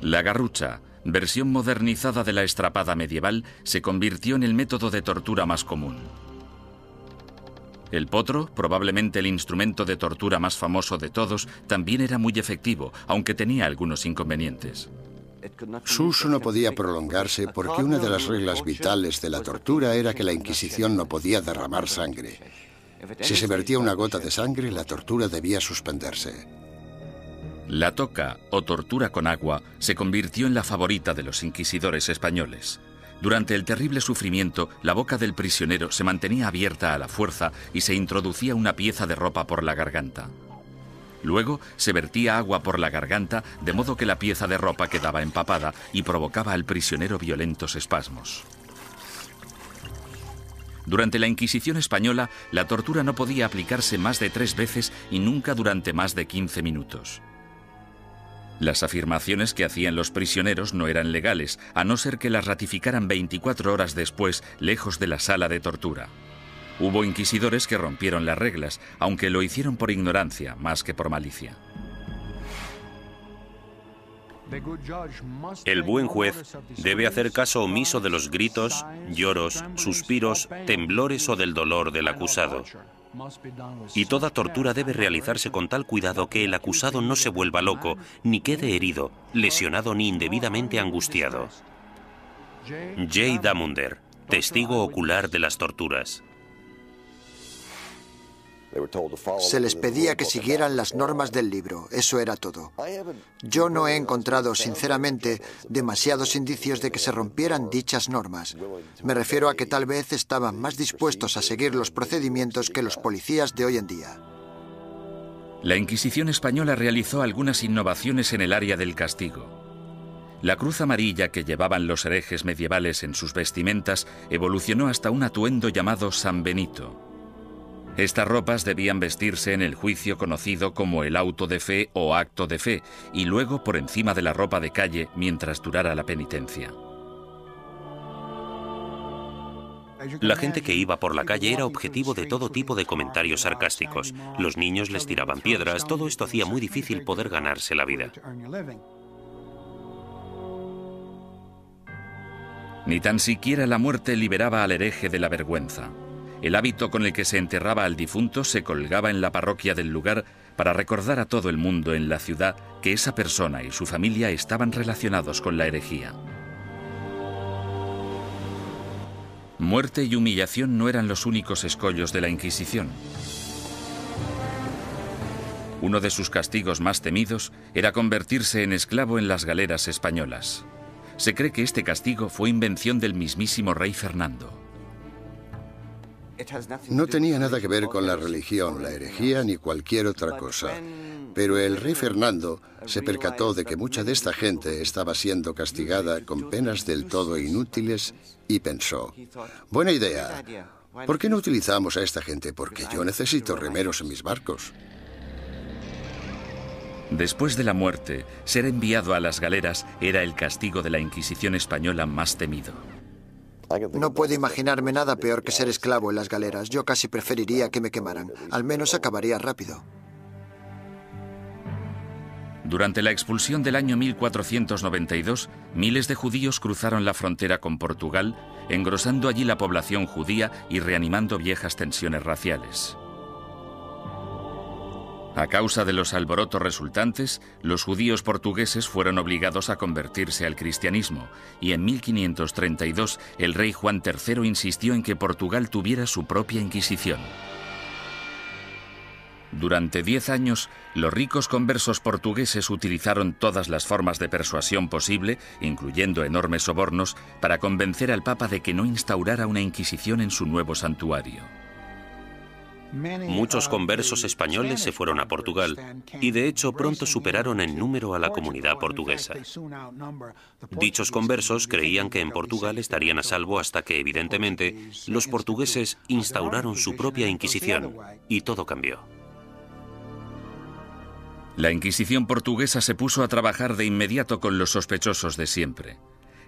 La garrucha, versión modernizada de la estrapada medieval, se convirtió en el método de tortura más común. El potro, probablemente el instrumento de tortura más famoso de todos, también era muy efectivo, aunque tenía algunos inconvenientes. Su uso no podía prolongarse porque una de las reglas vitales de la tortura era que la Inquisición no podía derramar sangre. Si se vertía una gota de sangre, la tortura debía suspenderse. La toca, o tortura con agua, se convirtió en la favorita de los inquisidores españoles. Durante el terrible sufrimiento, la boca del prisionero se mantenía abierta a la fuerza y se introducía una pieza de ropa por la garganta. Luego se vertía agua por la garganta, de modo que la pieza de ropa quedaba empapada y provocaba al prisionero violentos espasmos. Durante la Inquisición española, la tortura no podía aplicarse más de 3 veces y nunca durante más de 15 minutos. Las afirmaciones que hacían los prisioneros no eran legales, a no ser que las ratificaran 24 horas después, lejos de la sala de tortura. Hubo inquisidores que rompieron las reglas, aunque lo hicieron por ignorancia más que por malicia. El buen juez debe hacer caso omiso de los gritos, lloros, suspiros, temblores o del dolor del acusado. Y toda tortura debe realizarse con tal cuidado que el acusado no se vuelva loco, ni quede herido, lesionado ni indebidamente angustiado. J. Damunder, testigo ocular de las torturas. Se les pedía que siguieran las normas del libro, eso era todo. Yo no he encontrado, sinceramente, demasiados indicios de que se rompieran dichas normas. Me refiero a que tal vez estaban más dispuestos a seguir los procedimientos que los policías de hoy en día. La Inquisición española realizó algunas innovaciones en el área del castigo. La cruz amarilla que llevaban los herejes medievales en sus vestimentas evolucionó hasta un atuendo llamado San Benito. Estas ropas debían vestirse en el juicio conocido como el auto de fe o acto de fe, y luego por encima de la ropa de calle mientras durara la penitencia. La gente que iba por la calle era objetivo de todo tipo de comentarios sarcásticos. Los niños les tiraban piedras, todo esto hacía muy difícil poder ganarse la vida. Ni tan siquiera la muerte liberaba al hereje de la vergüenza. El hábito con el que se enterraba al difunto se colgaba en la parroquia del lugar para recordar a todo el mundo en la ciudad que esa persona y su familia estaban relacionados con la herejía. Muerte y humillación no eran los únicos escollos de la Inquisición. Uno de sus castigos más temidos era convertirse en esclavo en las galeras españolas. Se cree que este castigo fue invención del mismísimo rey Fernando. No tenía nada que ver con la religión, la herejía ni cualquier otra cosa. Pero el rey Fernando se percató de que mucha de esta gente estaba siendo castigada con penas del todo inútiles y pensó, buena idea, ¿por qué no utilizamos a esta gente? Porque yo necesito remeros en mis barcos. Después de la muerte, ser enviado a las galeras era el castigo de la Inquisición española más temido. No puedo imaginarme nada peor que ser esclavo en las galeras. Yo casi preferiría que me quemaran. Al menos acabaría rápido. Durante la expulsión del año 1492, miles de judíos cruzaron la frontera con Portugal, engrosando allí la población judía y reanimando viejas tensiones raciales. A causa de los alborotos resultantes, los judíos portugueses fueron obligados a convertirse al cristianismo, y en 1532 el rey Juan III insistió en que Portugal tuviera su propia Inquisición. Durante 10 años, los ricos conversos portugueses utilizaron todas las formas de persuasión posible, incluyendo enormes sobornos, para convencer al Papa de que no instaurara una Inquisición en su nuevo santuario. Muchos conversos españoles se fueron a Portugal y de hecho pronto superaron en número a la comunidad portuguesa. Dichos conversos creían que en Portugal estarían a salvo hasta que, evidentemente, los portugueses instauraron su propia Inquisición y todo cambió. La Inquisición portuguesa se puso a trabajar de inmediato con los sospechosos de siempre.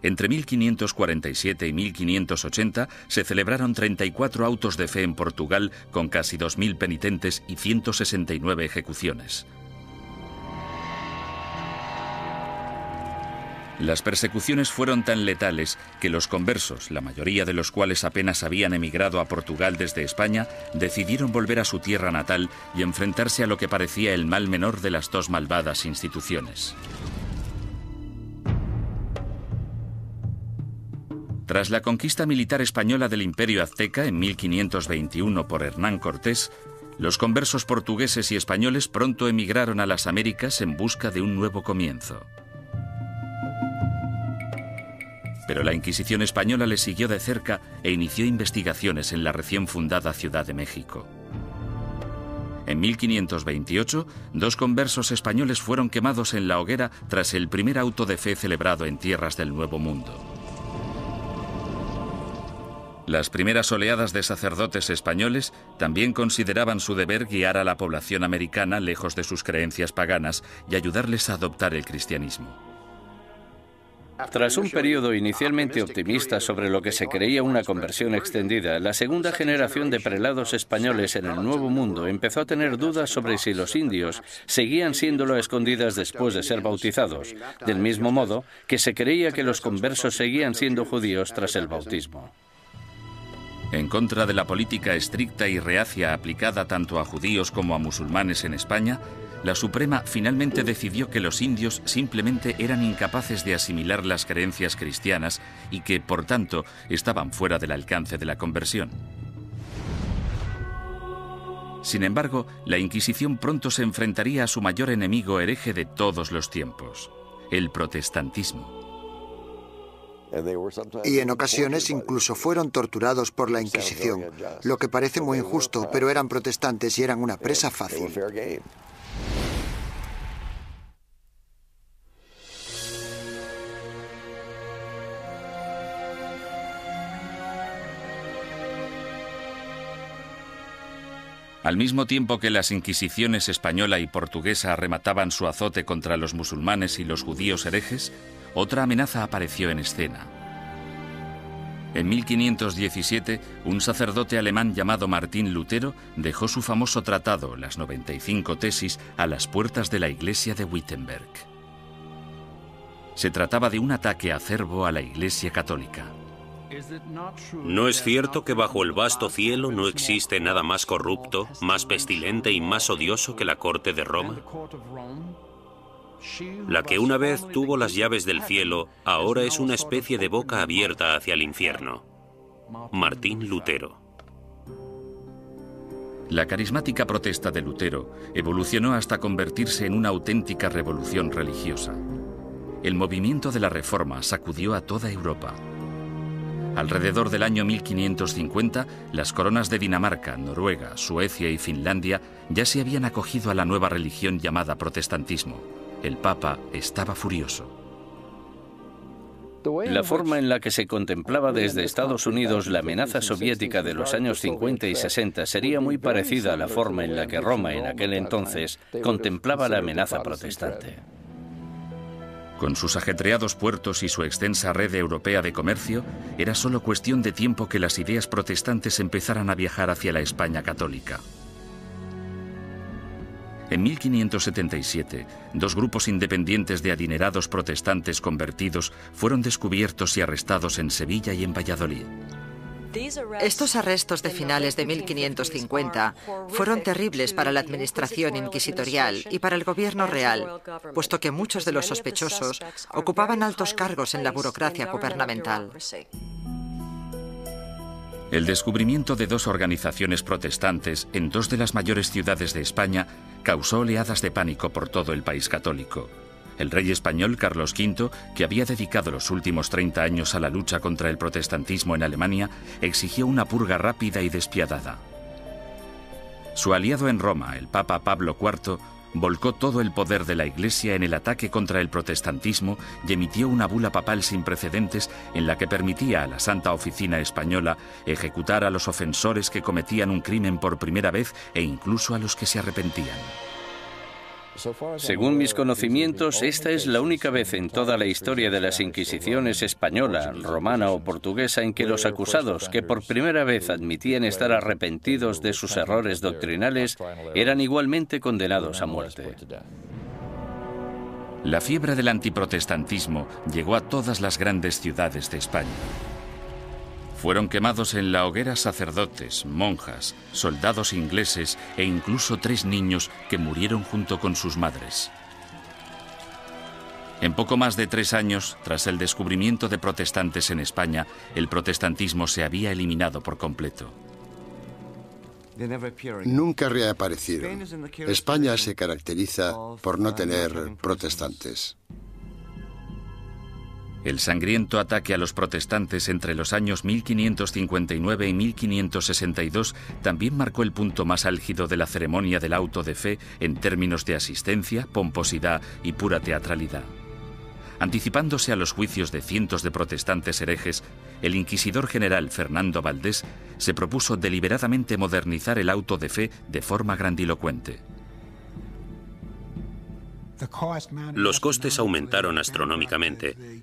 Entre 1547 y 1580 se celebraron 34 autos de fe en Portugal con casi 2.000 penitentes y 169 ejecuciones. Las persecuciones fueron tan letales que los conversos, la mayoría de los cuales apenas habían emigrado a Portugal desde España, decidieron volver a su tierra natal y enfrentarse a lo que parecía el mal menor de las dos malvadas instituciones. Tras la conquista militar española del Imperio Azteca en 1521 por Hernán Cortés, los conversos portugueses y españoles pronto emigraron a las Américas en busca de un nuevo comienzo. Pero la Inquisición española les siguió de cerca e inició investigaciones en la recién fundada Ciudad de México. En 1528, 2 conversos españoles fueron quemados en la hoguera tras el primer auto de fe celebrado en tierras del Nuevo Mundo. Las primeras oleadas de sacerdotes españoles también consideraban su deber guiar a la población americana lejos de sus creencias paganas y ayudarles a adoptar el cristianismo. Tras un periodo inicialmente optimista sobre lo que se creía una conversión extendida, la segunda generación de prelados españoles en el Nuevo Mundo empezó a tener dudas sobre si los indios seguían siéndolo a escondidas después de ser bautizados, del mismo modo que se creía que los conversos seguían siendo judíos tras el bautismo. En contra de la política estricta y reacia aplicada tanto a judíos como a musulmanes en España, la Suprema finalmente decidió que los indios simplemente eran incapaces de asimilar las creencias cristianas y que, por tanto, estaban fuera del alcance de la conversión. Sin embargo, la Inquisición pronto se enfrentaría a su mayor enemigo hereje de todos los tiempos, el protestantismo. Y en ocasiones incluso fueron torturados por la Inquisición, lo que parece muy injusto, pero eran protestantes y eran una presa fácil. Al mismo tiempo que las inquisiciones española y portuguesa remataban su azote contra los musulmanes y los judíos herejes, otra amenaza apareció en escena. En 1517, un sacerdote alemán llamado Martín Lutero dejó su famoso tratado, las 95 tesis, a las puertas de la iglesia de Wittenberg. Se trataba de un ataque acerbo a la Iglesia católica. ¿No es cierto que bajo el vasto cielo no existe nada más corrupto, más pestilente y más odioso que la corte de Roma? La que una vez tuvo las llaves del cielo, ahora es una especie de boca abierta hacia el infierno. Martín Lutero. La carismática protesta de Lutero evolucionó hasta convertirse en una auténtica revolución religiosa. El movimiento de la Reforma sacudió a toda Europa. Alrededor del año 1550, las coronas de Dinamarca, Noruega, Suecia y Finlandia ya se habían acogido a la nueva religión llamada protestantismo. El Papa estaba furioso. La forma en la que se contemplaba desde Estados Unidos la amenaza soviética de los años 50 y 60 sería muy parecida a la forma en la que Roma en aquel entonces contemplaba la amenaza protestante. Con sus ajetreados puertos y su extensa red europea de comercio, era solo cuestión de tiempo que las ideas protestantes empezaran a viajar hacia la España católica. En 1577, dos grupos independientes de adinerados protestantes convertidos fueron descubiertos y arrestados en Sevilla y en Valladolid. Estos arrestos de finales de 1550 fueron terribles para la administración inquisitorial y para el gobierno real, puesto que muchos de los sospechosos ocupaban altos cargos en la burocracia gubernamental. El descubrimiento de dos organizaciones protestantes en dos de las mayores ciudades de España causó oleadas de pánico por todo el país católico. El rey español Carlos V, que había dedicado los últimos 30 años a la lucha contra el protestantismo en Alemania, exigió una purga rápida y despiadada. Su aliado en Roma, el Papa Pablo IV, volcó todo el poder de la Iglesia en el ataque contra el protestantismo y emitió una bula papal sin precedentes en la que permitía a la Santa Oficina Española ejecutar a los ofensores que cometían un crimen por primera vez e incluso a los que se arrepentían. Según mis conocimientos, esta es la única vez en toda la historia de las Inquisiciones española, romana o portuguesa en que los acusados, que por primera vez admitían estar arrepentidos de sus errores doctrinales, eran igualmente condenados a muerte. La fiebre del antiprotestantismo llegó a todas las grandes ciudades de España. Fueron quemados en la hoguera sacerdotes, monjas, soldados ingleses e incluso 3 niños que murieron junto con sus madres. En poco más de 3 años, tras el descubrimiento de protestantes en España, el protestantismo se había eliminado por completo. Nunca reaparecieron. España se caracteriza por no tener protestantes. El sangriento ataque a los protestantes entre los años 1559 y 1562 también marcó el punto más álgido de la ceremonia del auto de fe en términos de asistencia, pomposidad y pura teatralidad. Anticipándose a los juicios de cientos de protestantes herejes, el inquisidor general Fernando Valdés se propuso deliberadamente modernizar el auto de fe de forma grandilocuente. Los costes aumentaron astronómicamente.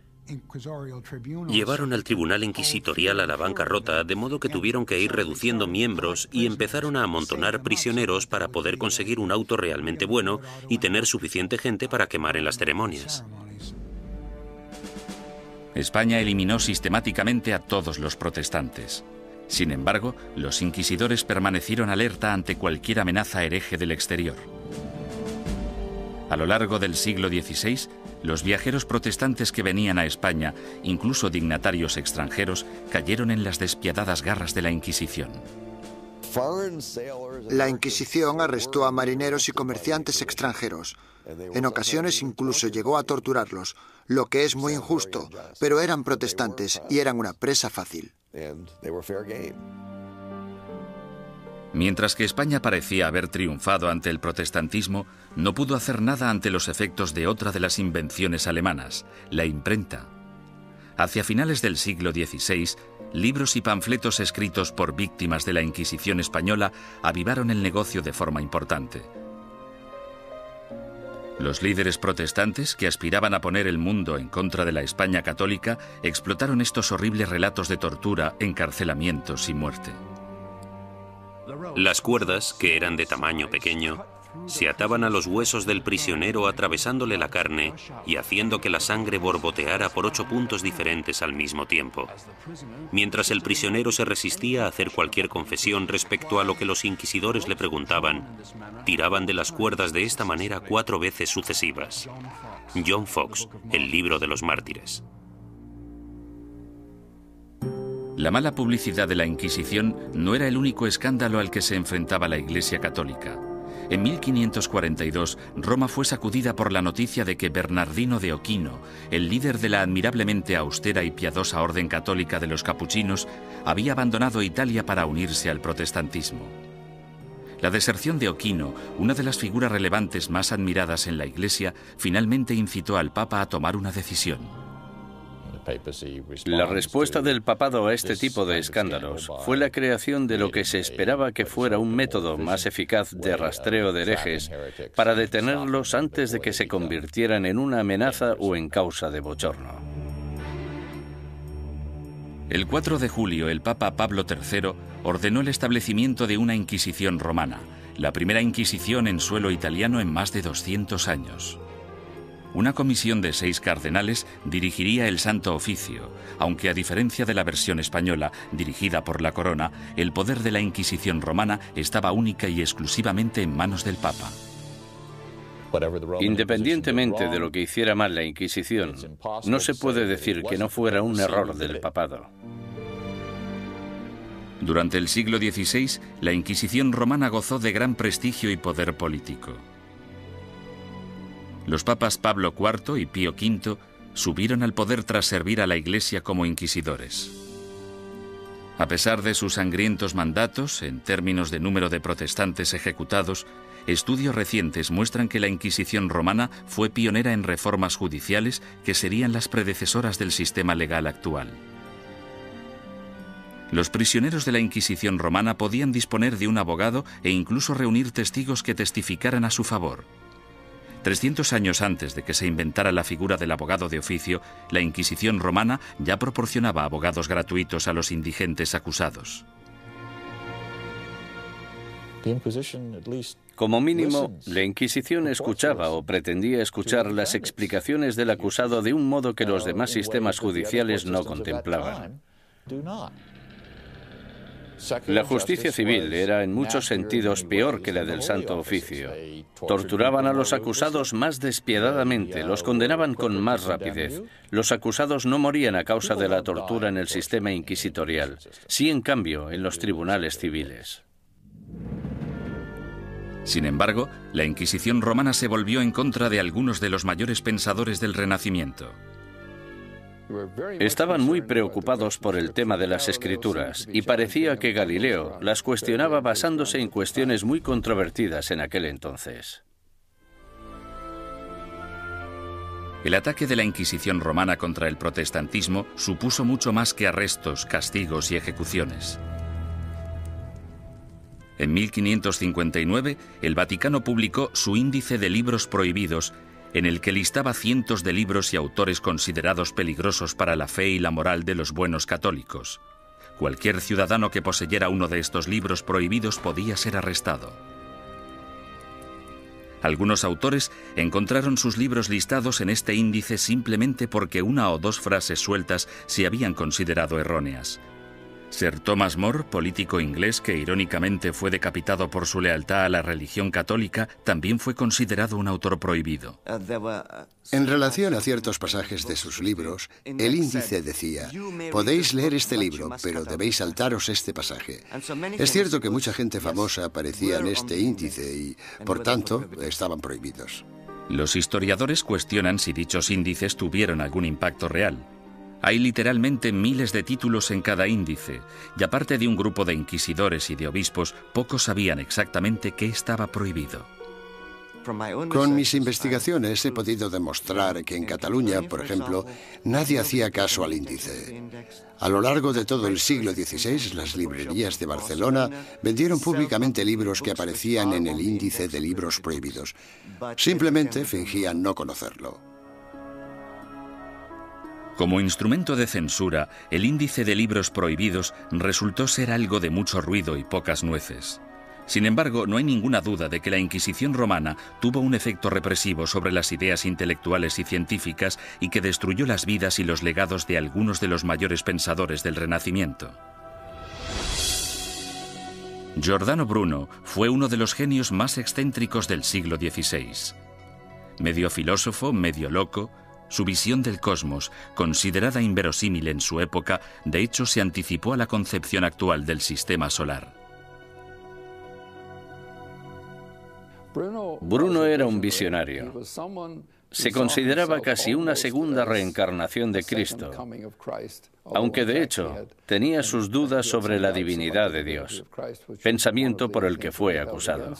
Llevaron al tribunal inquisitorial a la bancarrota, de modo que tuvieron que ir reduciendo miembros y empezaron a amontonar prisioneros para poder conseguir un auto realmente bueno y tener suficiente gente para quemar en las ceremonias. España eliminó sistemáticamente a todos los protestantes. Sin embargo, los inquisidores permanecieron alerta ante cualquier amenaza hereje del exterior. A lo largo del siglo XVI, los viajeros protestantes que venían a España, incluso dignatarios extranjeros, cayeron en las despiadadas garras de la Inquisición. La Inquisición arrestó a marineros y comerciantes extranjeros. En ocasiones incluso llegó a torturarlos, lo que es muy injusto, pero eran protestantes y eran una presa fácil. Mientras que España parecía haber triunfado ante el protestantismo, no pudo hacer nada ante los efectos de otra de las invenciones alemanas, la imprenta. Hacia finales del siglo XVI, libros y panfletos escritos por víctimas de la Inquisición española avivaron el negocio de forma importante. Los líderes protestantes, que aspiraban a poner el mundo en contra de la España católica, explotaron estos horribles relatos de tortura, encarcelamientos y muerte. Las cuerdas, que eran de tamaño pequeño, se ataban a los huesos del prisionero atravesándole la carne y haciendo que la sangre borboteara por 8 puntos diferentes al mismo tiempo. Mientras el prisionero se resistía a hacer cualquier confesión respecto a lo que los inquisidores le preguntaban, tiraban de las cuerdas de esta manera 4 veces sucesivas. John Foxe, El libro de los mártires. La mala publicidad de la Inquisición no era el único escándalo al que se enfrentaba la Iglesia católica. En 1542, Roma fue sacudida por la noticia de que Bernardino de Ochino, el líder de la admirablemente austera y piadosa orden católica de los capuchinos, había abandonado Italia para unirse al protestantismo. La deserción de Ochino, una de las figuras relevantes más admiradas en la Iglesia, finalmente incitó al Papa a tomar una decisión. La respuesta del papado a este tipo de escándalos fue la creación de lo que se esperaba que fuera un método más eficaz de rastreo de herejes para detenerlos antes de que se convirtieran en una amenaza o en causa de bochorno. El 4 de julio, el Papa Pablo III ordenó el establecimiento de una Inquisición romana, la primera Inquisición en suelo italiano en más de 200 años. Una comisión de 6 cardenales dirigiría el Santo Oficio, aunque a diferencia de la versión española, dirigida por la Corona, el poder de la Inquisición romana estaba única y exclusivamente en manos del Papa. Independientemente de lo que hiciera mal la Inquisición, no se puede decir que no fuera un error del papado. Durante el siglo XVI, la Inquisición romana gozó de gran prestigio y poder político. Los papas Pablo IV y Pío V subieron al poder tras servir a la Iglesia como inquisidores. A pesar de sus sangrientos mandatos, en términos de número de protestantes ejecutados, estudios recientes muestran que la Inquisición romana fue pionera en reformas judiciales que serían las predecesoras del sistema legal actual. Los prisioneros de la Inquisición romana podían disponer de un abogado e incluso reunir testigos que testificaran a su favor. 300 años antes de que se inventara la figura del abogado de oficio, la Inquisición romana ya proporcionaba abogados gratuitos a los indigentes acusados. Como mínimo, la Inquisición escuchaba o pretendía escuchar las explicaciones del acusado de un modo que los demás sistemas judiciales no contemplaban. La justicia civil era en muchos sentidos peor que la del Santo Oficio. Torturaban a los acusados más despiadadamente, los condenaban con más rapidez. Los acusados no morían a causa de la tortura en el sistema inquisitorial, sí en cambio en los tribunales civiles. Sin embargo, la Inquisición romana se volvió en contra de algunos de los mayores pensadores del Renacimiento. Estaban muy preocupados por el tema de las escrituras y parecía que Galileo las cuestionaba basándose en cuestiones muy controvertidas en aquel entonces. El ataque de la Inquisición romana contra el protestantismo supuso mucho más que arrestos, castigos y ejecuciones. En 1559, el Vaticano publicó su Índice de Libros Prohibidos, en el que listaba cientos de libros y autores considerados peligrosos para la fe y la moral de los buenos católicos. Cualquier ciudadano que poseyera uno de estos libros prohibidos podía ser arrestado. Algunos autores encontraron sus libros listados en este índice simplemente porque una o dos frases sueltas se habían considerado erróneas. Sir Thomas More, político inglés que irónicamente fue decapitado por su lealtad a la religión católica, también fue considerado un autor prohibido. En relación a ciertos pasajes de sus libros, el índice decía: podéis leer este libro, pero debéis saltaros este pasaje. Es cierto que mucha gente famosa aparecía en este índice y, por tanto, estaban prohibidos. Los historiadores cuestionan si dichos índices tuvieron algún impacto real. Hay literalmente miles de títulos en cada índice, y aparte de un grupo de inquisidores y de obispos, pocos sabían exactamente qué estaba prohibido. Con mis investigaciones he podido demostrar que en Cataluña, por ejemplo, nadie hacía caso al índice. A lo largo de todo el siglo XVI, las librerías de Barcelona vendieron públicamente libros que aparecían en el índice de libros prohibidos. Simplemente fingían no conocerlo. Como instrumento de censura, el índice de libros prohibidos resultó ser algo de mucho ruido y pocas nueces. Sin embargo, no hay ninguna duda de que la Inquisición romana tuvo un efecto represivo sobre las ideas intelectuales y científicas y que destruyó las vidas y los legados de algunos de los mayores pensadores del Renacimiento. Giordano Bruno fue uno de los genios más excéntricos del siglo XVI. Medio filósofo, medio loco, su visión del cosmos, considerada inverosímil en su época, de hecho se anticipó a la concepción actual del sistema solar. Bruno era un visionario. Se consideraba casi una segunda reencarnación de Cristo, aunque de hecho tenía sus dudas sobre la divinidad de Dios, pensamiento por el que fue acusado.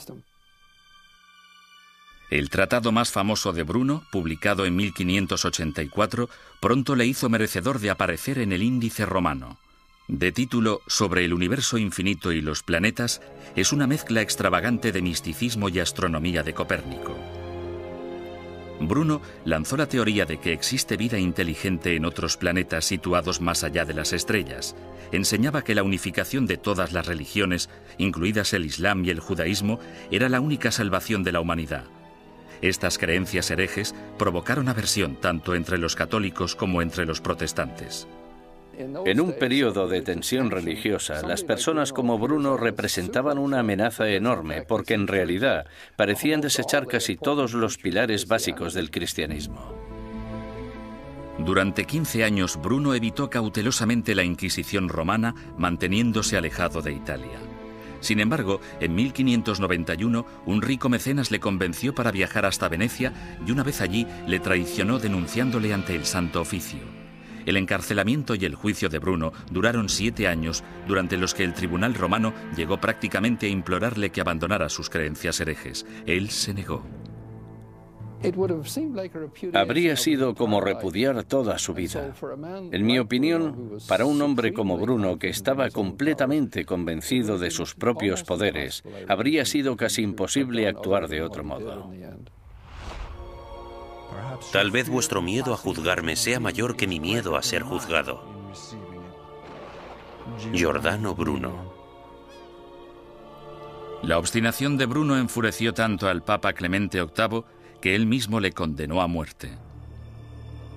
El tratado más famoso de Bruno, publicado en 1584, pronto le hizo merecedor de aparecer en el Índice romano. De título Sobre el universo infinito y los planetas, es una mezcla extravagante de misticismo y astronomía de Copérnico. Bruno lanzó la teoría de que existe vida inteligente en otros planetas situados más allá de las estrellas. Enseñaba que la unificación de todas las religiones, incluidas el Islam y el judaísmo, era la única salvación de la humanidad. Estas creencias herejes provocaron aversión tanto entre los católicos como entre los protestantes. En un periodo de tensión religiosa, las personas como Bruno representaban una amenaza enorme porque en realidad parecían desechar casi todos los pilares básicos del cristianismo. Durante 15 años, Bruno evitó cautelosamente la Inquisición romana, manteniéndose alejado de Italia. Sin embargo, en 1591, un rico mecenas le convenció para viajar hasta Venecia y una vez allí le traicionó denunciándole ante el Santo Oficio. El encarcelamiento y el juicio de Bruno duraron 7 años, durante los que el tribunal romano llegó prácticamente a implorarle que abandonara sus creencias herejes. Él se negó. Habría sido como repudiar toda su vida. En mi opinión, para un hombre como Bruno, que estaba completamente convencido de sus propios poderes, habría sido casi imposible actuar de otro modo. Tal vez vuestro miedo a juzgarme sea mayor que mi miedo a ser juzgado. Giordano Bruno. La obstinación de Bruno enfureció tanto al Papa Clemente VIII que él mismo le condenó a muerte.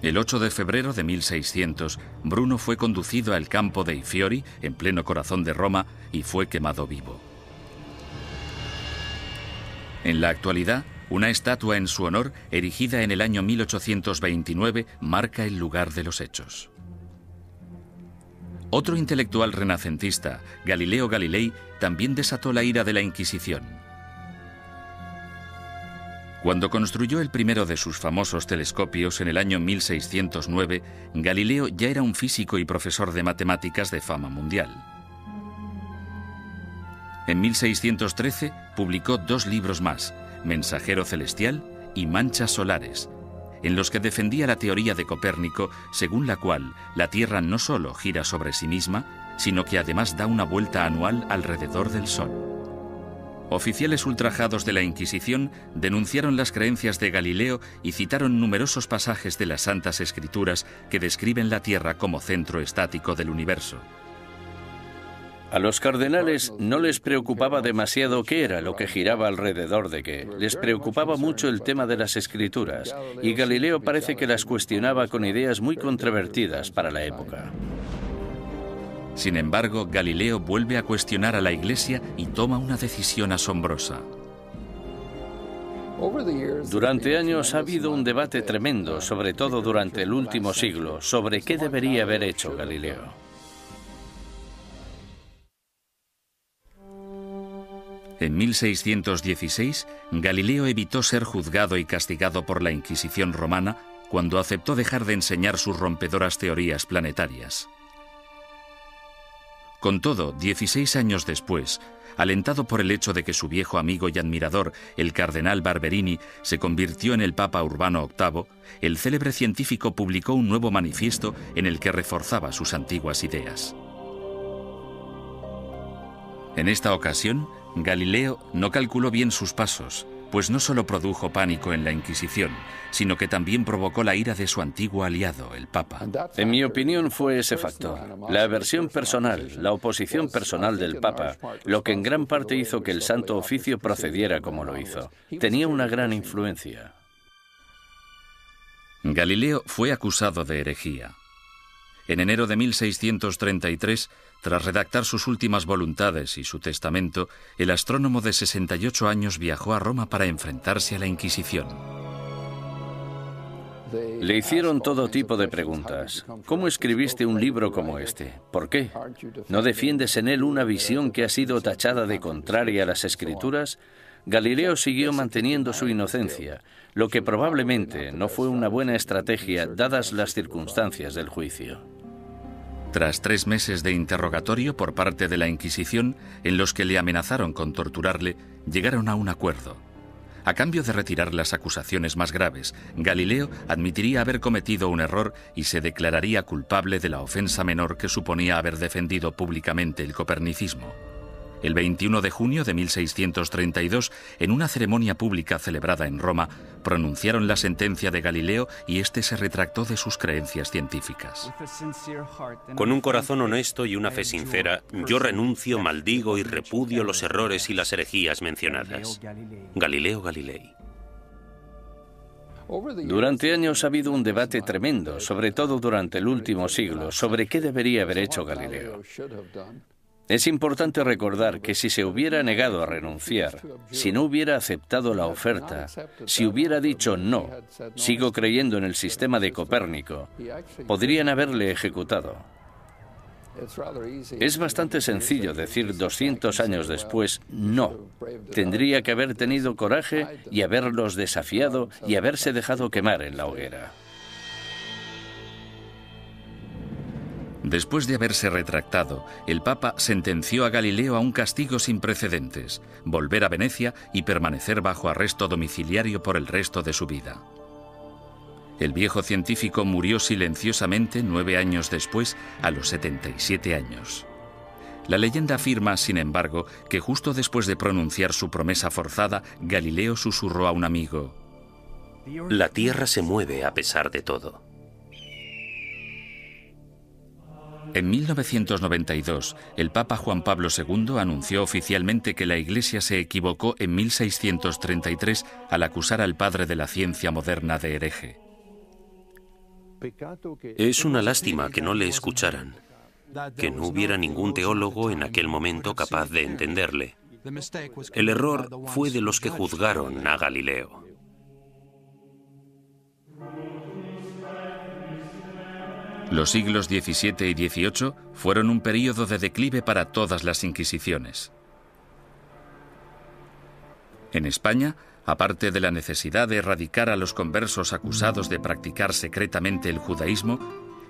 El 8 de febrero de 1600, Bruno fue conducido al campo dei Fiori, en pleno corazón de Roma, y fue quemado vivo. En la actualidad, una estatua en su honor, erigida en el año 1829, marca el lugar de los hechos. Otro intelectual renacentista, Galileo Galilei, también desató la ira de la Inquisición. Cuando construyó el primero de sus famosos telescopios en el año 1609, Galileo ya era un físico y profesor de matemáticas de fama mundial. En 1613 publicó 2 libros más, Mensajero Celestial y Manchas Solares, en los que defendía la teoría de Copérnico, según la cual la Tierra no solo gira sobre sí misma, sino que además da una vuelta anual alrededor del Sol. Oficiales ultrajados de la Inquisición denunciaron las creencias de Galileo y citaron numerosos pasajes de las Santas Escrituras que describen la Tierra como centro estático del universo. A los cardenales no les preocupaba demasiado qué era lo que giraba alrededor de qué. Les preocupaba mucho el tema de las escrituras, y Galileo parece que las cuestionaba con ideas muy controvertidas para la época. Sin embargo, Galileo vuelve a cuestionar a la Iglesia y toma una decisión asombrosa. Durante años ha habido un debate tremendo, sobre todo durante el último siglo, sobre qué debería haber hecho Galileo. En 1616, Galileo evitó ser juzgado y castigado por la Inquisición romana cuando aceptó dejar de enseñar sus rompedoras teorías planetarias. Con todo, 16 años después, alentado por el hecho de que su viejo amigo y admirador, el cardenal Barberini, se convirtió en el Papa Urbano VIII, el célebre científico publicó un nuevo manifiesto en el que reforzaba sus antiguas ideas. En esta ocasión, Galileo no calculó bien sus pasos, pues no solo produjo pánico en la Inquisición, sino que también provocó la ira de su antiguo aliado, el Papa. En mi opinión fue ese factor, la aversión personal, la oposición personal del Papa, lo que en gran parte hizo que el Santo Oficio procediera como lo hizo. Tenía una gran influencia. Galileo fue acusado de herejía. En enero de 1633, tras redactar sus últimas voluntades y su testamento, el astrónomo de 68 años viajó a Roma para enfrentarse a la Inquisición. Le hicieron todo tipo de preguntas. ¿Cómo escribiste un libro como este? ¿Por qué? ¿No defiendes en él una visión que ha sido tachada de contraria a las Escrituras? Galileo siguió manteniendo su inocencia, lo que probablemente no fue una buena estrategia dadas las circunstancias del juicio. Tras 3 meses de interrogatorio por parte de la Inquisición, en los que le amenazaron con torturarle, llegaron a un acuerdo. A cambio de retirar las acusaciones más graves, Galileo admitiría haber cometido un error y se declararía culpable de la ofensa menor que suponía haber defendido públicamente el copernicismo. El 21 de junio de 1632, en una ceremonia pública celebrada en Roma, pronunciaron la sentencia de Galileo y éste se retractó de sus creencias científicas. Con un corazón honesto y una fe sincera, yo renuncio, maldigo y repudio los errores y las herejías mencionadas. Galileo Galilei. Durante años ha habido un debate tremendo, sobre todo durante el último siglo, sobre qué debería haber hecho Galileo. Es importante recordar que si se hubiera negado a renunciar, si no hubiera aceptado la oferta, si hubiera dicho no, sigo creyendo en el sistema de Copérnico, podrían haberle ejecutado. Es bastante sencillo decir 200 años después no. Tendría que haber tenido coraje y haberlos desafiado y haberse dejado quemar en la hoguera. Después de haberse retractado, el Papa sentenció a Galileo a un castigo sin precedentes, volver a Venecia y permanecer bajo arresto domiciliario por el resto de su vida. El viejo científico murió silenciosamente 9 años después, a los 77 años. La leyenda afirma, sin embargo, que justo después de pronunciar su promesa forzada, Galileo susurró a un amigo: La Tierra se mueve a pesar de todo. En 1992, el Papa Juan Pablo II anunció oficialmente que la Iglesia se equivocó en 1633 al acusar al padre de la ciencia moderna de hereje. Es una lástima que no le escucharan, que no hubiera ningún teólogo en aquel momento capaz de entenderle. El error fue de los que juzgaron a Galileo. Los siglos XVII y XVIII fueron un período de declive para todas las inquisiciones. En España, aparte de la necesidad de erradicar a los conversos acusados de practicar secretamente el judaísmo,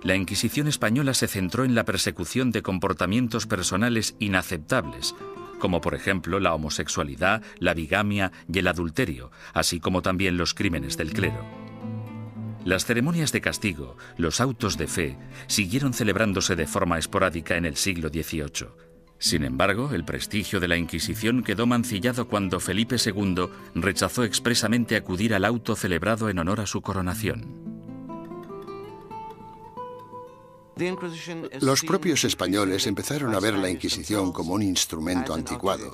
la Inquisición española se centró en la persecución de comportamientos personales inaceptables, como por ejemplo la homosexualidad, la bigamia y el adulterio, así como también los crímenes del clero. Las ceremonias de castigo, los autos de fe, siguieron celebrándose de forma esporádica en el siglo XVIII. Sin embargo, el prestigio de la Inquisición quedó mancillado cuando Felipe II rechazó expresamente acudir al auto celebrado en honor a su coronación. Los propios españoles empezaron a ver la Inquisición como un instrumento anticuado.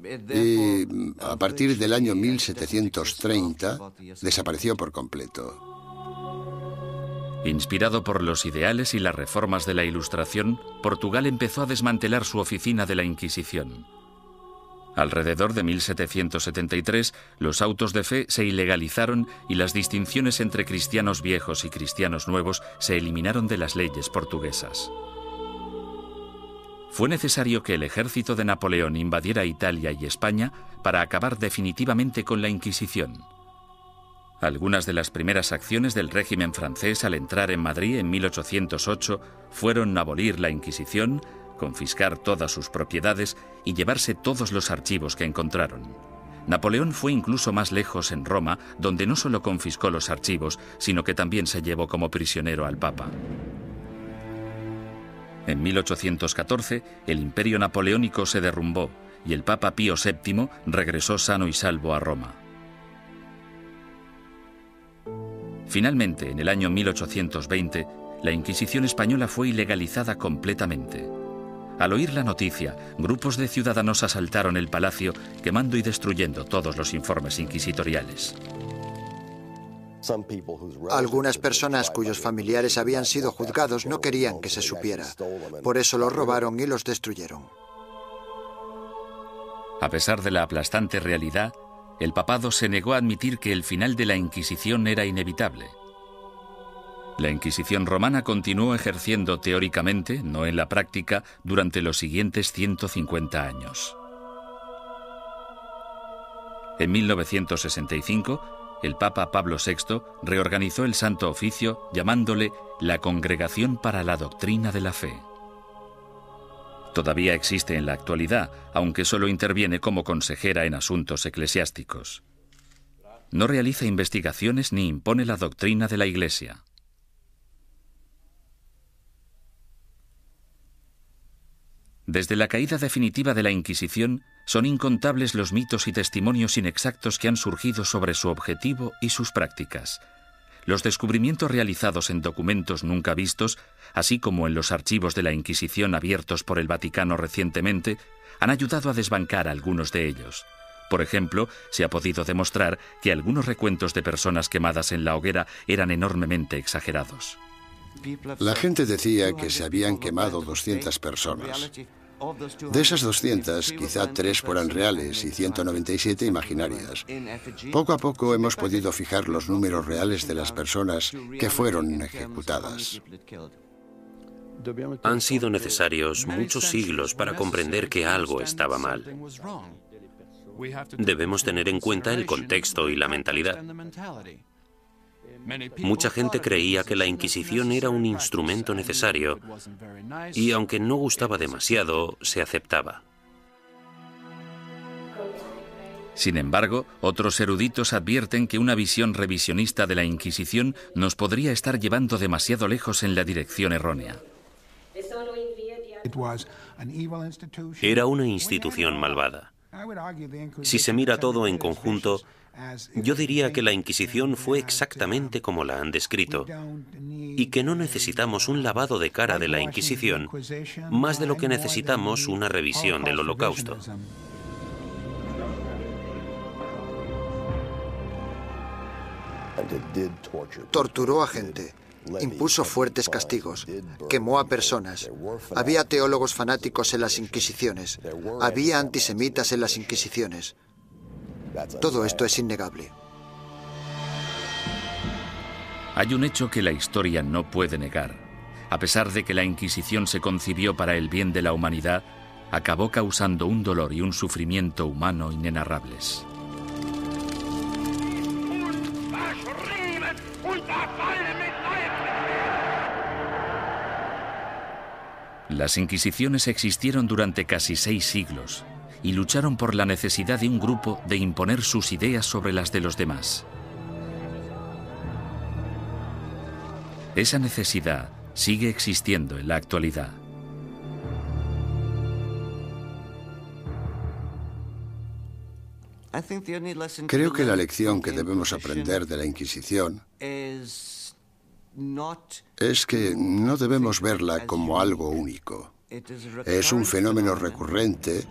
Y a partir del año 1730 desapareció por completo. Inspirado por los ideales y las reformas de la Ilustración, Portugal empezó a desmantelar su oficina de la Inquisición. Alrededor de 1773, los autos de fe se ilegalizaron y las distinciones entre cristianos viejos y cristianos nuevos se eliminaron de las leyes portuguesas. Fue necesario que el ejército de Napoleón invadiera Italia y España para acabar definitivamente con la Inquisición. Algunas de las primeras acciones del régimen francés al entrar en Madrid en 1808 fueron abolir la Inquisición, confiscar todas sus propiedades y llevarse todos los archivos que encontraron. Napoleón fue incluso más lejos en Roma, donde no solo confiscó los archivos, sino que también se llevó como prisionero al Papa. En 1814, el imperio napoleónico se derrumbó y el Papa Pío VII regresó sano y salvo a Roma. Finalmente, en el año 1820, la Inquisición española fue ilegalizada completamente. Al oír la noticia, grupos de ciudadanos asaltaron el palacio, quemando y destruyendo todos los informes inquisitoriales. Algunas personas cuyos familiares habían sido juzgados no querían que se supiera. Por eso los robaron y los destruyeron. A pesar de la aplastante realidad, el papado se negó a admitir que el final de la Inquisición era inevitable. La Inquisición romana continuó ejerciendo teóricamente, no en la práctica, durante los siguientes 150 años. En 1965, el Papa Pablo VI reorganizó el Santo Oficio llamándole la Congregación para la Doctrina de la Fe. Todavía existe en la actualidad, aunque solo interviene como consejera en asuntos eclesiásticos. No realiza investigaciones ni impone la doctrina de la Iglesia. Desde la caída definitiva de la Inquisición, son incontables los mitos y testimonios inexactos que han surgido sobre su objetivo y sus prácticas. Los descubrimientos realizados en documentos nunca vistos, así como en los archivos de la Inquisición abiertos por el Vaticano recientemente, han ayudado a desbancar algunos de ellos. Por ejemplo, se ha podido demostrar que algunos recuentos de personas quemadas en la hoguera eran enormemente exagerados. La gente decía que se habían quemado 200 personas. De esas 200, quizá 3 fueran reales y 197 imaginarias. Poco a poco hemos podido fijar los números reales de las personas que fueron ejecutadas. Han sido necesarios muchos siglos para comprender que algo estaba mal. Debemos tener en cuenta el contexto y la mentalidad. Mucha gente creía que la Inquisición era un instrumento necesario y, aunque no gustaba demasiado, se aceptaba. Sin embargo, otros eruditos advierten que una visión revisionista de la Inquisición nos podría estar llevando demasiado lejos en la dirección errónea. Era una institución malvada. Si se mira todo en conjunto, yo diría que la Inquisición fue exactamente como la han descrito y que no necesitamos un lavado de cara de la Inquisición más de lo que necesitamos una revisión del Holocausto. Torturó a gente, impuso fuertes castigos, quemó a personas. Había teólogos fanáticos en las Inquisiciones, había antisemitas en las Inquisiciones. Todo esto es innegable. Hay un hecho que la historia no puede negar. A pesar de que la Inquisición se concibió para el bien de la humanidad, acabó causando un dolor y un sufrimiento humano inenarrables. Las Inquisiciones existieron durante casi 6 siglos y lucharon por la necesidad de un grupo de imponer sus ideas sobre las de los demás. Esa necesidad sigue existiendo en la actualidad. Creo que la lección que debemos aprender de la Inquisición es que no debemos verla como algo único. Es un fenómeno recurrente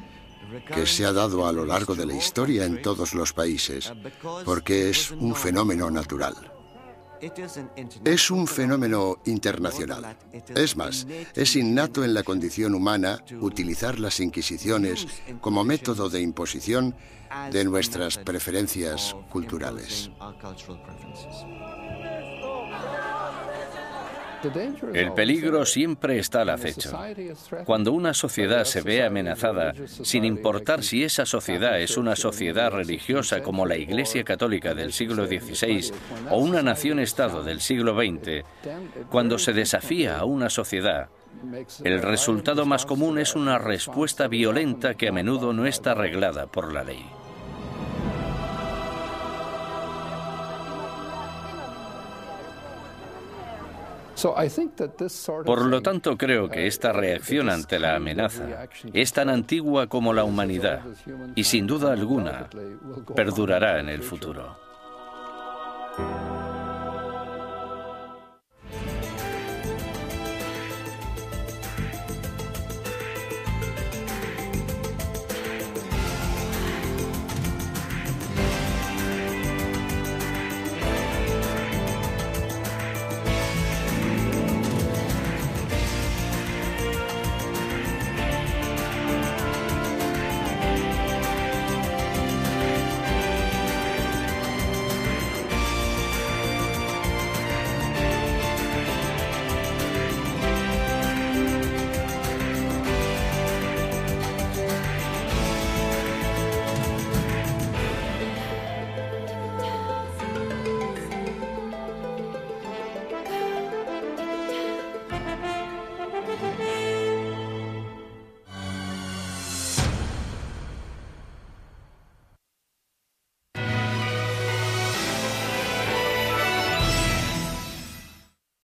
que se ha dado a lo largo de la historia en todos los países, porque es un fenómeno natural. Es un fenómeno internacional. Es más, es innato en la condición humana utilizar las inquisiciones como método de imposición de nuestras preferencias culturales. El peligro siempre está al acecho. Cuando una sociedad se ve amenazada, sin importar si esa sociedad es una sociedad religiosa como la Iglesia Católica del siglo XVI o una nación-estado del siglo XX, cuando se desafía a una sociedad, el resultado más común es una respuesta violenta que a menudo no está reglada por la ley. Por lo tanto, creo que esta reacción ante la amenaza es tan antigua como la humanidad y, sin duda alguna, perdurará en el futuro.